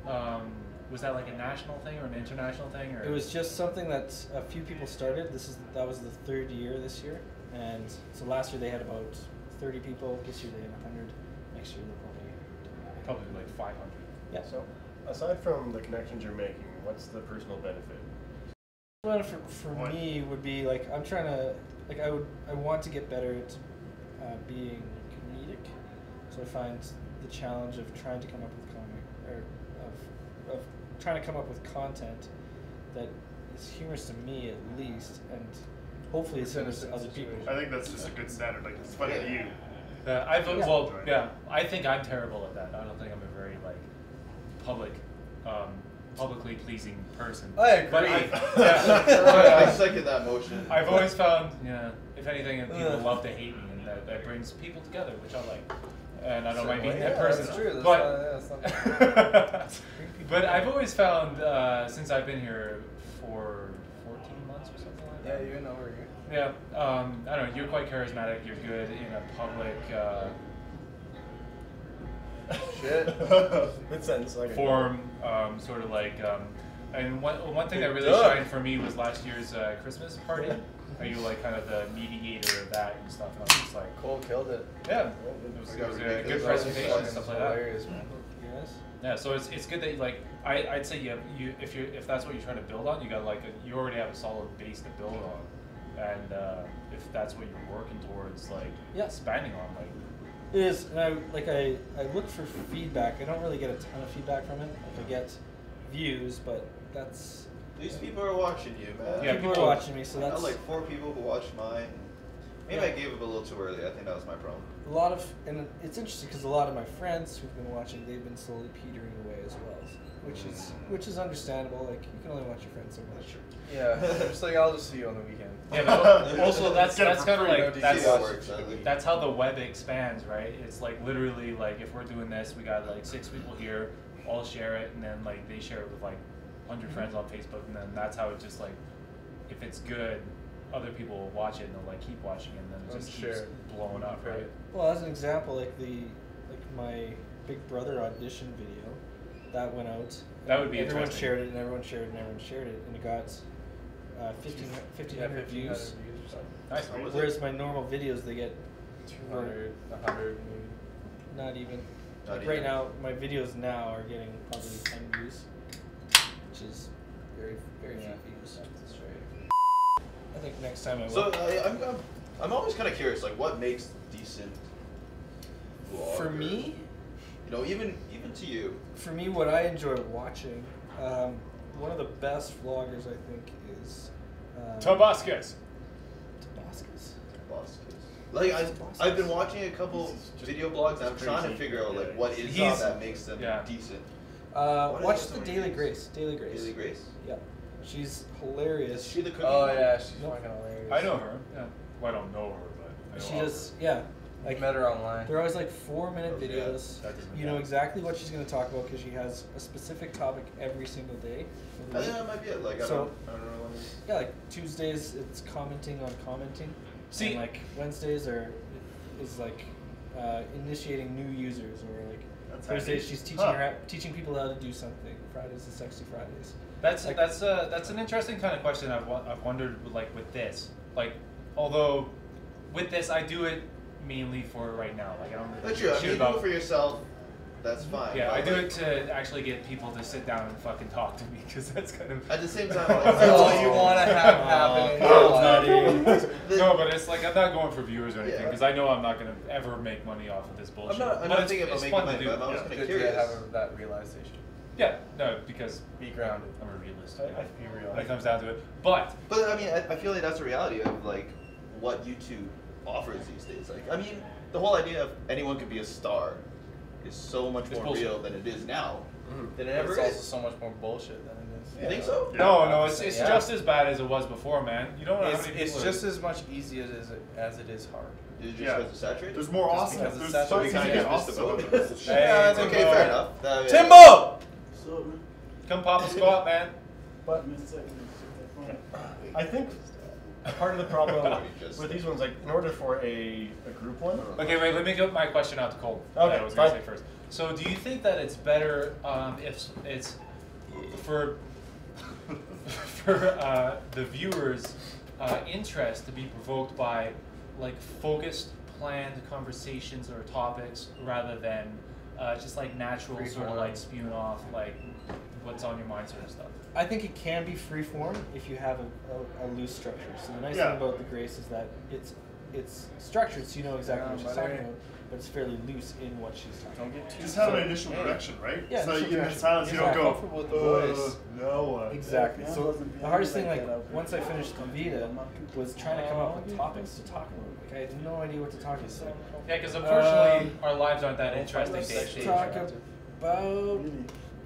Speaker 1: like a national thing or an international thing, or?
Speaker 5: It was just something that a few people started. That was the third year this year, and so last year they had about 30 people. This year they had 100. Next year they'll
Speaker 1: probably like 500.
Speaker 5: yeah.
Speaker 6: So, aside from the connections you're making, what's the personal benefit?
Speaker 5: Well, for me would be like I'm trying to like I want to get better at being comedic, so I find the challenge of trying to come up with of trying to come up with content that is humorous to me at least, and hopefully it's humorous to other people.
Speaker 3: I think that's just a good standard. Like, it's funny to you.
Speaker 1: Yeah, I think I'm terrible at that. I don't think I'm a very like publicly pleasing person.
Speaker 4: I agree.
Speaker 1: But
Speaker 2: I second that motion.
Speaker 1: I've always found, if anything, people love to hate me, and that brings people together, which I like. And I don't mind being that person.
Speaker 4: That's true.
Speaker 1: But
Speaker 4: That's
Speaker 1: but I've always found since I've been here for 14 months or something like that.
Speaker 4: yeah, you know where you're.
Speaker 1: Yeah, I don't know. You're quite charismatic. You're good in a public
Speaker 4: Shit. Good sentence. Like
Speaker 1: forum, sort of like. And one thing that really
Speaker 4: Duh.
Speaker 1: shined for me was last year's Christmas party. Are you like kind of the mediator of that and stuff? And I was just like,
Speaker 4: Cole killed it.
Speaker 1: yeah, it was a good presentation and stuff like that.
Speaker 4: Hilarious, man.
Speaker 5: Yes.
Speaker 1: Yeah, so it's good that like I'd say if that's what you're trying to build on, you got like you already have a solid base to build on, and if that's what you're working towards, like expanding on, like
Speaker 5: It is, and I look for feedback. I don't really get a ton of feedback from it. Like I get views, but that's
Speaker 2: These people are watching you, man.
Speaker 1: Yeah,
Speaker 5: people
Speaker 1: people-
Speaker 5: are watching me, so
Speaker 2: I know
Speaker 5: that's
Speaker 2: like 4 people who watched mine. Maybe I gave up a little too early. I think that was my problem.
Speaker 5: a lot of, and it's interesting because a lot of my friends who've been watching, they've been slowly petering away as well, which is understandable. Like you can only watch your friends so much.
Speaker 4: Yeah, just like I'll just see you on the weekend.
Speaker 1: yeah. But also that's
Speaker 3: Get it
Speaker 1: kind
Speaker 3: for
Speaker 1: of
Speaker 3: free,
Speaker 1: like
Speaker 3: no
Speaker 2: See
Speaker 1: that's
Speaker 2: how it works.
Speaker 1: that's how the web expands, right? It's like literally like if we're doing this, we got like 6 people here, all share it, and then like they share it with like 100 friends on Facebook, and then that's how it just like if it's good, other people will watch it and they'll like keep watching it, and then it just keeps
Speaker 4: Share.
Speaker 1: blowing up, right?
Speaker 5: Well, as an example, like my Big Brother audition video, that went out.
Speaker 1: That would be
Speaker 5: everyone
Speaker 1: interesting.
Speaker 5: shared it, and everyone shared it, and everyone shared it, and it got 1,500 views.
Speaker 4: or something.
Speaker 1: Nice.
Speaker 2: What was
Speaker 5: Whereas my normal videos, they get
Speaker 4: 200, 100, maybe.
Speaker 5: not even.
Speaker 2: Not
Speaker 5: Like right
Speaker 2: even.
Speaker 5: now, my videos now are getting probably 10 views, which is very
Speaker 4: Yeah.
Speaker 5: few views.
Speaker 4: That's straight.
Speaker 5: I think next time I will.
Speaker 2: So I'm always kind of curious, like what makes decent vlogger?
Speaker 5: For me,
Speaker 2: You know, even to you.
Speaker 5: what I enjoy watching, one of the best vloggers I think is
Speaker 1: Tabascus.
Speaker 5: Tabascus.
Speaker 2: Boss kiss. Like I've been watching a couple video blogs, and I'm trying to
Speaker 3: crazy.
Speaker 2: figure out like what is
Speaker 1: He's-
Speaker 2: that makes them
Speaker 1: yeah.
Speaker 2: decent.
Speaker 5: Watch
Speaker 2: What is
Speaker 5: the
Speaker 2: it?
Speaker 5: Daily Grace. Daily Grace.
Speaker 2: Daily Grace.
Speaker 5: Yeah, she's hilarious.
Speaker 2: Is she the cookie?
Speaker 4: Oh yeah, she's
Speaker 5: Nope.
Speaker 4: fucking hilarious.
Speaker 1: I know her. Yeah. Well, I don't know her, but I know
Speaker 5: She
Speaker 1: of
Speaker 5: does.
Speaker 1: her.
Speaker 5: Yeah,
Speaker 4: I
Speaker 5: like
Speaker 4: met her online.
Speaker 5: they're always like 4-minute
Speaker 2: Okay.
Speaker 5: videos.
Speaker 1: That doesn't
Speaker 5: You know
Speaker 1: count.
Speaker 5: exactly what she's going to talk about because she has a specific topic every single day. of the
Speaker 2: I think
Speaker 5: week.
Speaker 2: that might be it. Like
Speaker 5: So-
Speaker 2: I don't know.
Speaker 5: Yeah, like Tuesdays it's commenting on commenting.
Speaker 1: See-
Speaker 5: and like Wednesdays is like initiating new users, or like
Speaker 3: That's
Speaker 5: Thursdays
Speaker 3: handy.
Speaker 5: she's teaching
Speaker 3: Huh.
Speaker 5: teaching people how to do something. Fridays is Sexy Fridays.
Speaker 1: That's
Speaker 5: Like-
Speaker 1: that's an interesting kind of question I've wondered like with this. Like, although with this I do it mainly for right now. Like I don't really
Speaker 2: That's true. I
Speaker 1: shit
Speaker 2: mean, you do
Speaker 1: about.
Speaker 2: it for yourself. That's fine.
Speaker 1: Yeah,
Speaker 2: but,
Speaker 1: I do
Speaker 2: like,
Speaker 1: it to actually get people to sit down and fucking talk to me because that's kind of.
Speaker 2: At the same time,
Speaker 4: That's all you want to have happen in your life.
Speaker 1: No, but it's like I'm not going for viewers or anything
Speaker 2: Yeah.
Speaker 1: because I know I'm not gonna ever make money off of this bullshit.
Speaker 2: I'm
Speaker 1: But
Speaker 2: not
Speaker 1: it's-
Speaker 2: thinking about
Speaker 1: it's
Speaker 2: making
Speaker 1: fun to
Speaker 2: money,
Speaker 1: do.
Speaker 2: but I'm
Speaker 3: Yeah.
Speaker 2: just kind
Speaker 4: Good
Speaker 2: of
Speaker 4: to
Speaker 2: curious.
Speaker 4: have that realization.
Speaker 1: Yeah, no, because
Speaker 4: Be grounded.
Speaker 1: I'm a realist.
Speaker 3: I
Speaker 1: yeah,
Speaker 3: feel real.
Speaker 1: when it comes down to it. But
Speaker 2: But I mean, I feel like that's the reality of like what YouTube offers these days. Like, I mean, the whole idea of anyone could be a star is so much
Speaker 1: It's
Speaker 2: more
Speaker 1: bullshit.
Speaker 2: real than it is now. Than it
Speaker 4: But
Speaker 2: ever
Speaker 4: it's also
Speaker 2: is.
Speaker 4: so much more bullshit than it is.
Speaker 2: You think so?
Speaker 3: Yeah.
Speaker 1: no, it's
Speaker 4: Yeah.
Speaker 1: just as bad as it was before, man. You don't know how
Speaker 4: It's,
Speaker 1: many
Speaker 4: it's
Speaker 1: people
Speaker 4: just as much easy as it is hard.
Speaker 2: Is it just
Speaker 3: Yeah.
Speaker 2: because it's saturated?
Speaker 3: There's more
Speaker 4: Just
Speaker 3: awesome.
Speaker 4: because it's
Speaker 3: There's so
Speaker 4: saturated.
Speaker 3: easy to
Speaker 2: We
Speaker 3: get
Speaker 2: kinda
Speaker 3: awesome
Speaker 2: missed the boat.
Speaker 3: about this.
Speaker 1: Hey,
Speaker 2: Yeah, it's
Speaker 1: Timbo.
Speaker 2: okay, fair enough. That-
Speaker 4: Timbo!
Speaker 7: So,
Speaker 1: come pop a squat, man.
Speaker 7: but Mr.
Speaker 3: I think part of the problem
Speaker 2: Just-
Speaker 3: with these ones, like in order for a group one,
Speaker 1: Okay, wait. Let me get my question out to Cole.
Speaker 3: Okay,
Speaker 1: that I was gonna
Speaker 3: fine.
Speaker 1: say first. So, do you think that it's better if it's for the viewers' interest to be provoked by like focused, planned conversations or topics rather than just like natural
Speaker 4: Free
Speaker 1: sort of
Speaker 4: form.
Speaker 1: like spewing off like what's on your mind sort of stuff?
Speaker 5: I think it can be freeform if you have a loose structure. So the nice
Speaker 3: Yeah.
Speaker 5: thing about the Grace is that it's structured, so you know exactly what she's
Speaker 4: buddy.
Speaker 5: talking about, but it's fairly loose in what she's talking
Speaker 4: Don't
Speaker 5: about.
Speaker 4: get too
Speaker 3: just have
Speaker 5: So-
Speaker 3: an initial direction, right?
Speaker 5: Yeah,
Speaker 3: So
Speaker 5: initial
Speaker 3: in
Speaker 5: direction.
Speaker 3: silence, you don't
Speaker 5: Exactly.
Speaker 3: go.
Speaker 4: Comfortable with the voice.
Speaker 3: No.
Speaker 5: Exactly.
Speaker 7: Yeah,
Speaker 5: So
Speaker 7: doesn't be
Speaker 5: the hardest thing,
Speaker 7: like
Speaker 5: like
Speaker 7: that.
Speaker 5: once I finished the Vita, was trying to come up with topics to talk about. Like I had no idea what to talk about.
Speaker 1: Yeah, because unfortunately our lives aren't that interesting.
Speaker 5: Let's
Speaker 1: Day to day.
Speaker 5: talk about
Speaker 7: Really?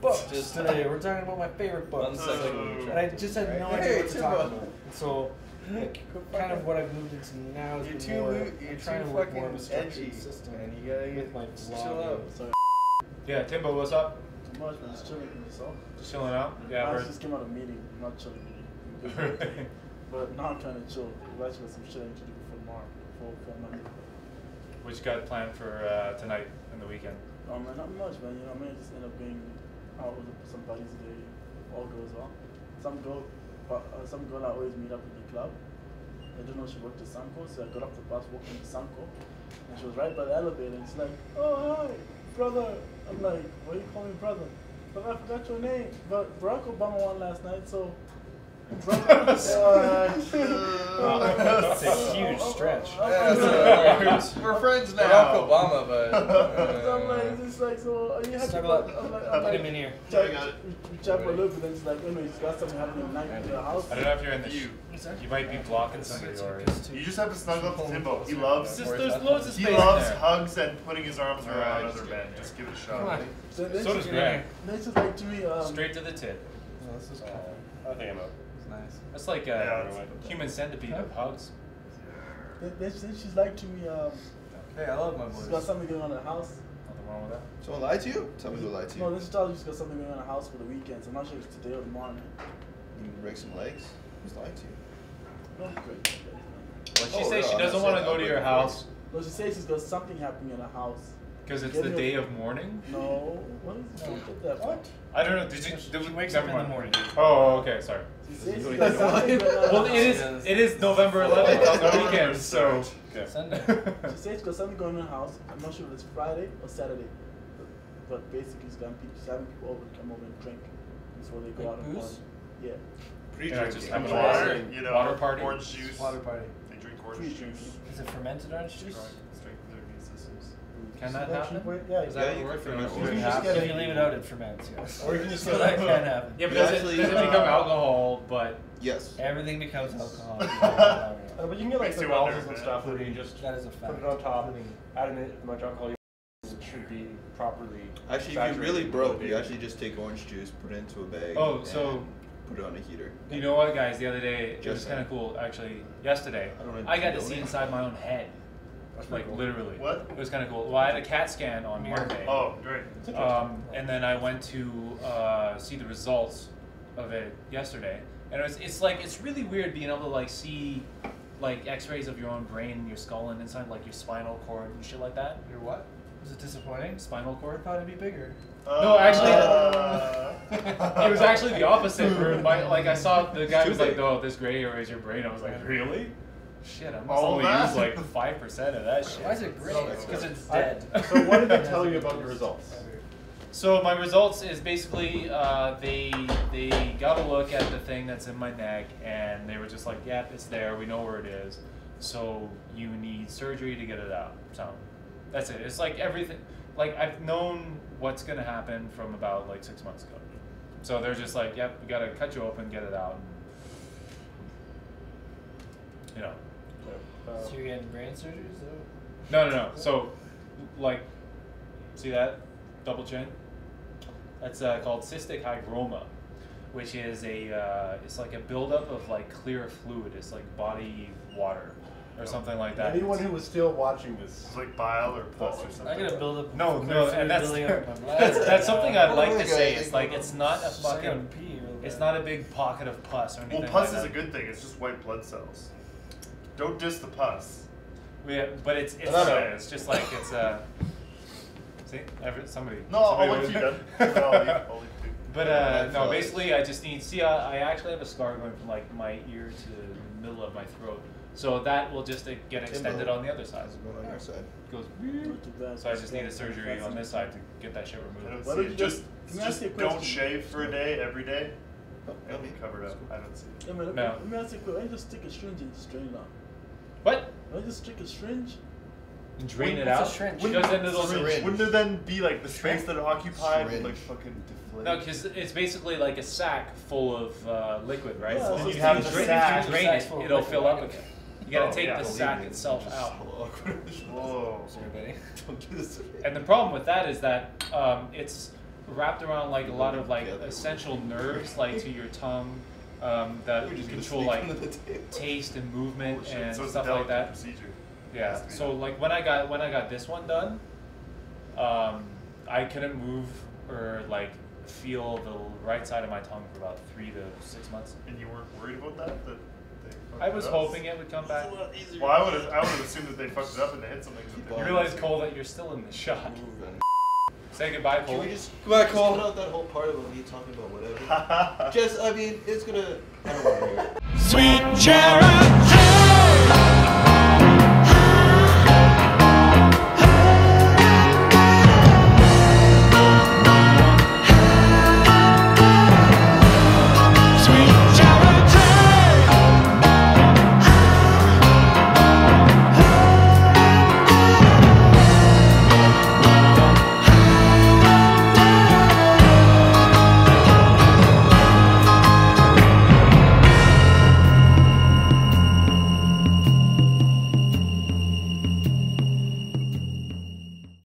Speaker 5: books
Speaker 4: Just-
Speaker 5: today. We're talking about my favorite books.
Speaker 4: Unsexual
Speaker 5: And I just had no
Speaker 4: Right.
Speaker 5: idea
Speaker 2: Hey,
Speaker 5: what to
Speaker 2: Timbo.
Speaker 5: talk about. So, like, kind of what I've moved into now is
Speaker 4: You're
Speaker 5: been
Speaker 4: too
Speaker 5: more.
Speaker 4: you're
Speaker 5: I'm
Speaker 4: too
Speaker 5: trying to work more of a
Speaker 4: fucking
Speaker 5: structured
Speaker 4: edgy,
Speaker 5: system
Speaker 4: and you gotta
Speaker 5: with my
Speaker 4: just
Speaker 5: vlog.
Speaker 4: chill out.
Speaker 7: Sorry,
Speaker 1: Yeah, Timbo, what's up?
Speaker 7: too much, man. Just chilling with myself.
Speaker 1: Just chilling out. Yeah,
Speaker 7: I
Speaker 1: we're
Speaker 7: just came out of a meeting, not chilling really. But now I'm trying to chill. I've actually got some chilling to do for tomorrow, for Monday.
Speaker 1: What you got planned for tonight and the weekend?
Speaker 7: Man, not much, man. You know, I mean, I just end up being out with some buddies today. All goes well. Some girl I always meet up in the club. I don't know she worked at Sunco, so I got off the bus, walked into Sunco, and she was right by the elevator. And she's like, "Oh hi, brother." I'm like, "Why you call me brother?" But I forgot your name. But Barack Obama won last night, so. Brother.
Speaker 5: That's a huge stretch.
Speaker 4: Yeah, so,
Speaker 3: We're friends now.
Speaker 4: Barack Obama, but.
Speaker 7: So I'm like, it's just like, so are you happy?
Speaker 5: Snuggle up.
Speaker 7: I'm
Speaker 5: Get him in here.
Speaker 2: I got it.
Speaker 7: We chat for a little bit, and it's like, anyway, she's got something happening tonight in the house.
Speaker 1: I don't know if you're in the you might be blocking somebody or.
Speaker 3: You just have to snuggle up to Timbo. He loves.
Speaker 1: It's just, there's loads of
Speaker 3: He
Speaker 1: space
Speaker 3: loves
Speaker 1: in there.
Speaker 3: hugs and putting his arms around
Speaker 2: Alright,
Speaker 3: other men. Just give it a shot.
Speaker 5: Come on.
Speaker 7: So then
Speaker 1: So does
Speaker 7: she-
Speaker 1: Greg.
Speaker 7: Then she's like to me,
Speaker 1: Straight to the tip.
Speaker 5: No, this is
Speaker 6: I think I'm up.
Speaker 4: It's nice.
Speaker 1: That's like
Speaker 3: Yeah,
Speaker 1: a
Speaker 3: that's-
Speaker 1: human centipede of hugs.
Speaker 7: then she's like to me,
Speaker 4: Hey, I love my
Speaker 7: she's
Speaker 4: boys.
Speaker 7: got something going on in the house.
Speaker 1: Nothing wrong with that.
Speaker 2: Someone lied to you? Tell me who lied to you.
Speaker 7: No, then she tells me she's got something going on in the house for the weekend, so I'm not sure if it's today or tomorrow.
Speaker 2: You can break some legs? Who's lying to you?
Speaker 7: No, great.
Speaker 1: Well, she
Speaker 2: Oh,
Speaker 1: says she
Speaker 2: no,
Speaker 1: doesn't
Speaker 2: I'm
Speaker 1: want to
Speaker 2: not
Speaker 1: go to
Speaker 2: saying
Speaker 1: your
Speaker 2: that.
Speaker 1: house
Speaker 7: No, she says she's got something happening in the house.
Speaker 1: because it's
Speaker 7: Give
Speaker 1: the
Speaker 7: me a-
Speaker 1: day of mourning.
Speaker 7: No, what is get that? What?
Speaker 1: I don't know. Did you?
Speaker 5: She wakes
Speaker 1: never
Speaker 5: up in the
Speaker 1: mind.
Speaker 5: morning.
Speaker 1: Oh, okay. Sorry.
Speaker 7: She says she's
Speaker 2: Really
Speaker 7: got
Speaker 2: good.
Speaker 7: something going on in
Speaker 1: Well,
Speaker 7: the
Speaker 1: it
Speaker 7: house.
Speaker 1: is November 11th on the weekend, so.
Speaker 6: Okay.
Speaker 5: Sunday.
Speaker 7: She says she's got something going on in the house. I'm not sure if it's Friday or Saturday. But basically, she's having people over to come over and drink before they go
Speaker 5: Like
Speaker 7: out and
Speaker 5: booze?
Speaker 7: party. Yeah.
Speaker 1: Yeah, just have
Speaker 3: Water,
Speaker 1: water,
Speaker 3: you know,
Speaker 1: water party.
Speaker 3: orange juice.
Speaker 4: Water party.
Speaker 3: They drink orange
Speaker 7: Free
Speaker 3: juice.
Speaker 7: drinking.
Speaker 5: Is it fermented orange juice?
Speaker 3: Strengthen their immune systems.
Speaker 1: Can that
Speaker 7: So
Speaker 1: happen?
Speaker 7: Yeah,
Speaker 1: Is
Speaker 2: Yeah,
Speaker 1: that
Speaker 2: you
Speaker 1: a word
Speaker 2: can
Speaker 1: for
Speaker 2: ferment
Speaker 1: it?
Speaker 2: orange.
Speaker 7: You just get
Speaker 5: If you leave it out, it ferments. Yes.
Speaker 3: Or you can just
Speaker 5: So that can happen.
Speaker 1: Yeah, but
Speaker 2: You
Speaker 1: does it
Speaker 2: actually,
Speaker 1: become alcohol? But
Speaker 2: Yes.
Speaker 5: Everything becomes alcohol.
Speaker 6: But you can get like
Speaker 3: Makes
Speaker 6: the
Speaker 3: you wonder,
Speaker 6: wells and
Speaker 3: man.
Speaker 6: stuff where you just
Speaker 5: That is a
Speaker 6: put
Speaker 5: fact.
Speaker 6: it on top, add in as much alcohol you should be properly.
Speaker 2: Actually, if you're
Speaker 6: saturated
Speaker 2: really
Speaker 6: with
Speaker 2: broke,
Speaker 6: what
Speaker 2: you
Speaker 6: it
Speaker 2: actually just take orange juice, put it into a bag,
Speaker 1: Oh, so-
Speaker 2: and put it on a heater.
Speaker 1: You know what, guys? The other day, it was
Speaker 2: Just
Speaker 1: kind of cool. Actually, yesterday,
Speaker 2: I don't know
Speaker 1: I got
Speaker 2: if
Speaker 1: to
Speaker 2: you
Speaker 1: see
Speaker 2: know
Speaker 1: inside my own head,
Speaker 6: That's pretty
Speaker 1: like
Speaker 6: cool.
Speaker 1: literally.
Speaker 3: What?
Speaker 1: It was kind of cool. Well, I had a CAT scan on Monday.
Speaker 3: Oh, great.
Speaker 1: And then I went to see the results of it yesterday, and it's really weird being able to like see like X-rays of your own brain and your skull and inside like your spinal cord and shit like that.
Speaker 4: Your what?
Speaker 5: Was it disappointing?
Speaker 1: Spinal
Speaker 5: I
Speaker 1: cord.
Speaker 5: thought it'd be bigger.
Speaker 1: No, actually, it was actually the opposite. Where I saw the guy
Speaker 2: Too
Speaker 1: was like,
Speaker 2: big.
Speaker 1: "Oh, this gray area is your brain." I was like, "Really? Shit, I must
Speaker 3: All
Speaker 1: only
Speaker 3: that?
Speaker 1: use like 5% of that shit."
Speaker 5: Why is it gray? It's because it's dead.
Speaker 6: So what did they tell you about your results?
Speaker 1: So my results is basically they got a look at the thing that's in my neck and they were just like, "Yep, it's there. We know where it is. So you need surgery to get it out." So that's it. It's like everything. Like I've known what's gonna happen from about like 6 months ago. So they're just like, "Yep, we gotta cut you open, get it out." You know.
Speaker 5: So you're getting brain surgery? Is that
Speaker 1: No. So, like, see that double chin? That's called cystic hygroma, which is it's like a buildup of like clear fluid. It's like body water or something like that.
Speaker 6: Anyone who was still watching this.
Speaker 3: It's like bile or pus or something.
Speaker 5: I gotta build up.
Speaker 1: No,
Speaker 5: clear fluid
Speaker 1: and that's
Speaker 5: building up in my bladder.
Speaker 1: that's something I'd like to
Speaker 2: Okay,
Speaker 1: say.
Speaker 2: I
Speaker 1: It's
Speaker 2: think
Speaker 1: like
Speaker 2: we'll-
Speaker 1: it's not a
Speaker 5: Just like
Speaker 1: fucking.
Speaker 5: I'm pee real
Speaker 1: It's
Speaker 5: bad.
Speaker 1: not a big pocket of pus or anything
Speaker 3: Well, pus
Speaker 1: like
Speaker 3: is a
Speaker 1: that.
Speaker 3: good thing. It's just white blood cells. Don't diss the pus.
Speaker 1: Yeah, but it's
Speaker 3: No, no.
Speaker 1: it's just like it's see somebody.
Speaker 3: No, I'll
Speaker 1: somebody
Speaker 3: let
Speaker 1: was-
Speaker 3: you done. No, I'll leave you.
Speaker 1: But
Speaker 2: Yeah,
Speaker 1: no,
Speaker 2: so
Speaker 1: basically I just need, I actually have a scar going from like my ear to the middle of my throat. So that will just get extended
Speaker 2: Timbo.
Speaker 1: on the other side.
Speaker 2: How's it going on your side?
Speaker 1: Goes,
Speaker 7: Not too bad.
Speaker 1: so I just need a surgery on this side to get that shit
Speaker 3: I don't
Speaker 1: removed.
Speaker 7: Why
Speaker 3: see
Speaker 7: don't
Speaker 3: it.
Speaker 7: you
Speaker 3: Just,
Speaker 7: can I ask you a
Speaker 3: don't
Speaker 7: question?
Speaker 3: shave for a day, every day,
Speaker 2: Oh,
Speaker 3: and
Speaker 2: me.
Speaker 3: be covered up. I don't see it.
Speaker 7: Yeah, man,
Speaker 1: No.
Speaker 7: let me ask you a question. Why don't you just stick a syringe and just drain it out?
Speaker 1: What?
Speaker 7: Why don't you just stick a syringe?
Speaker 1: And drain it
Speaker 5: What's a
Speaker 1: out?
Speaker 5: syringe?
Speaker 1: Because then it'll
Speaker 2: Syringe.
Speaker 3: Wouldn't there then be like the space that it occupied would
Speaker 2: Syringe.
Speaker 3: like fucking deflate?
Speaker 1: No, because it's basically like a sack full of liquid, right?
Speaker 7: Yeah,
Speaker 1: So
Speaker 7: so
Speaker 1: if
Speaker 7: you
Speaker 1: you
Speaker 7: have
Speaker 1: drain,
Speaker 7: the
Speaker 1: if you
Speaker 7: sack.
Speaker 1: drain
Speaker 5: Sack's
Speaker 1: it,
Speaker 5: full of
Speaker 1: it'll
Speaker 5: liquid.
Speaker 1: fill up again. You gotta
Speaker 3: Oh,
Speaker 1: take
Speaker 3: yeah.
Speaker 1: the
Speaker 3: Believe
Speaker 1: sack
Speaker 2: me,
Speaker 1: itself
Speaker 2: it's
Speaker 1: out.
Speaker 2: so awkward.
Speaker 3: Whoa.
Speaker 5: Sorry, buddy.
Speaker 2: Don't do this to me.
Speaker 1: And the problem with that is that it's wrapped around like a lot of like
Speaker 2: Yeah,
Speaker 1: essential nerves, like to your tongue, that
Speaker 2: We're just gonna
Speaker 1: control
Speaker 2: sneak
Speaker 1: like
Speaker 2: under the table.
Speaker 1: taste and movement
Speaker 3: Oh, shit.
Speaker 1: and
Speaker 3: So it's
Speaker 1: stuff
Speaker 3: a
Speaker 1: like
Speaker 3: delicate
Speaker 1: that.
Speaker 3: procedure.
Speaker 1: Yeah.
Speaker 3: Has to be
Speaker 1: So
Speaker 3: done.
Speaker 1: like when I got this one done, I couldn't move or like feel the right side of my tongue for about 3 to 6 months.
Speaker 3: And you weren't worried about that? That they fucked
Speaker 1: I was
Speaker 3: it up?
Speaker 1: hoping it would come back.
Speaker 3: Well, I would have assumed that they fucked it up and they hit something.
Speaker 2: Keep
Speaker 3: That
Speaker 2: on.
Speaker 1: You realize, Cole, that you're still in the shot. Say goodbye,
Speaker 2: Can
Speaker 1: Cole.
Speaker 2: we just
Speaker 5: Goodbye,
Speaker 2: just
Speaker 5: Cole.
Speaker 2: cut out that whole part about me talking about whatever?
Speaker 3: they.
Speaker 2: Just, I mean, it's gonna. I don't want to hear it.
Speaker 8: Sweet cherry.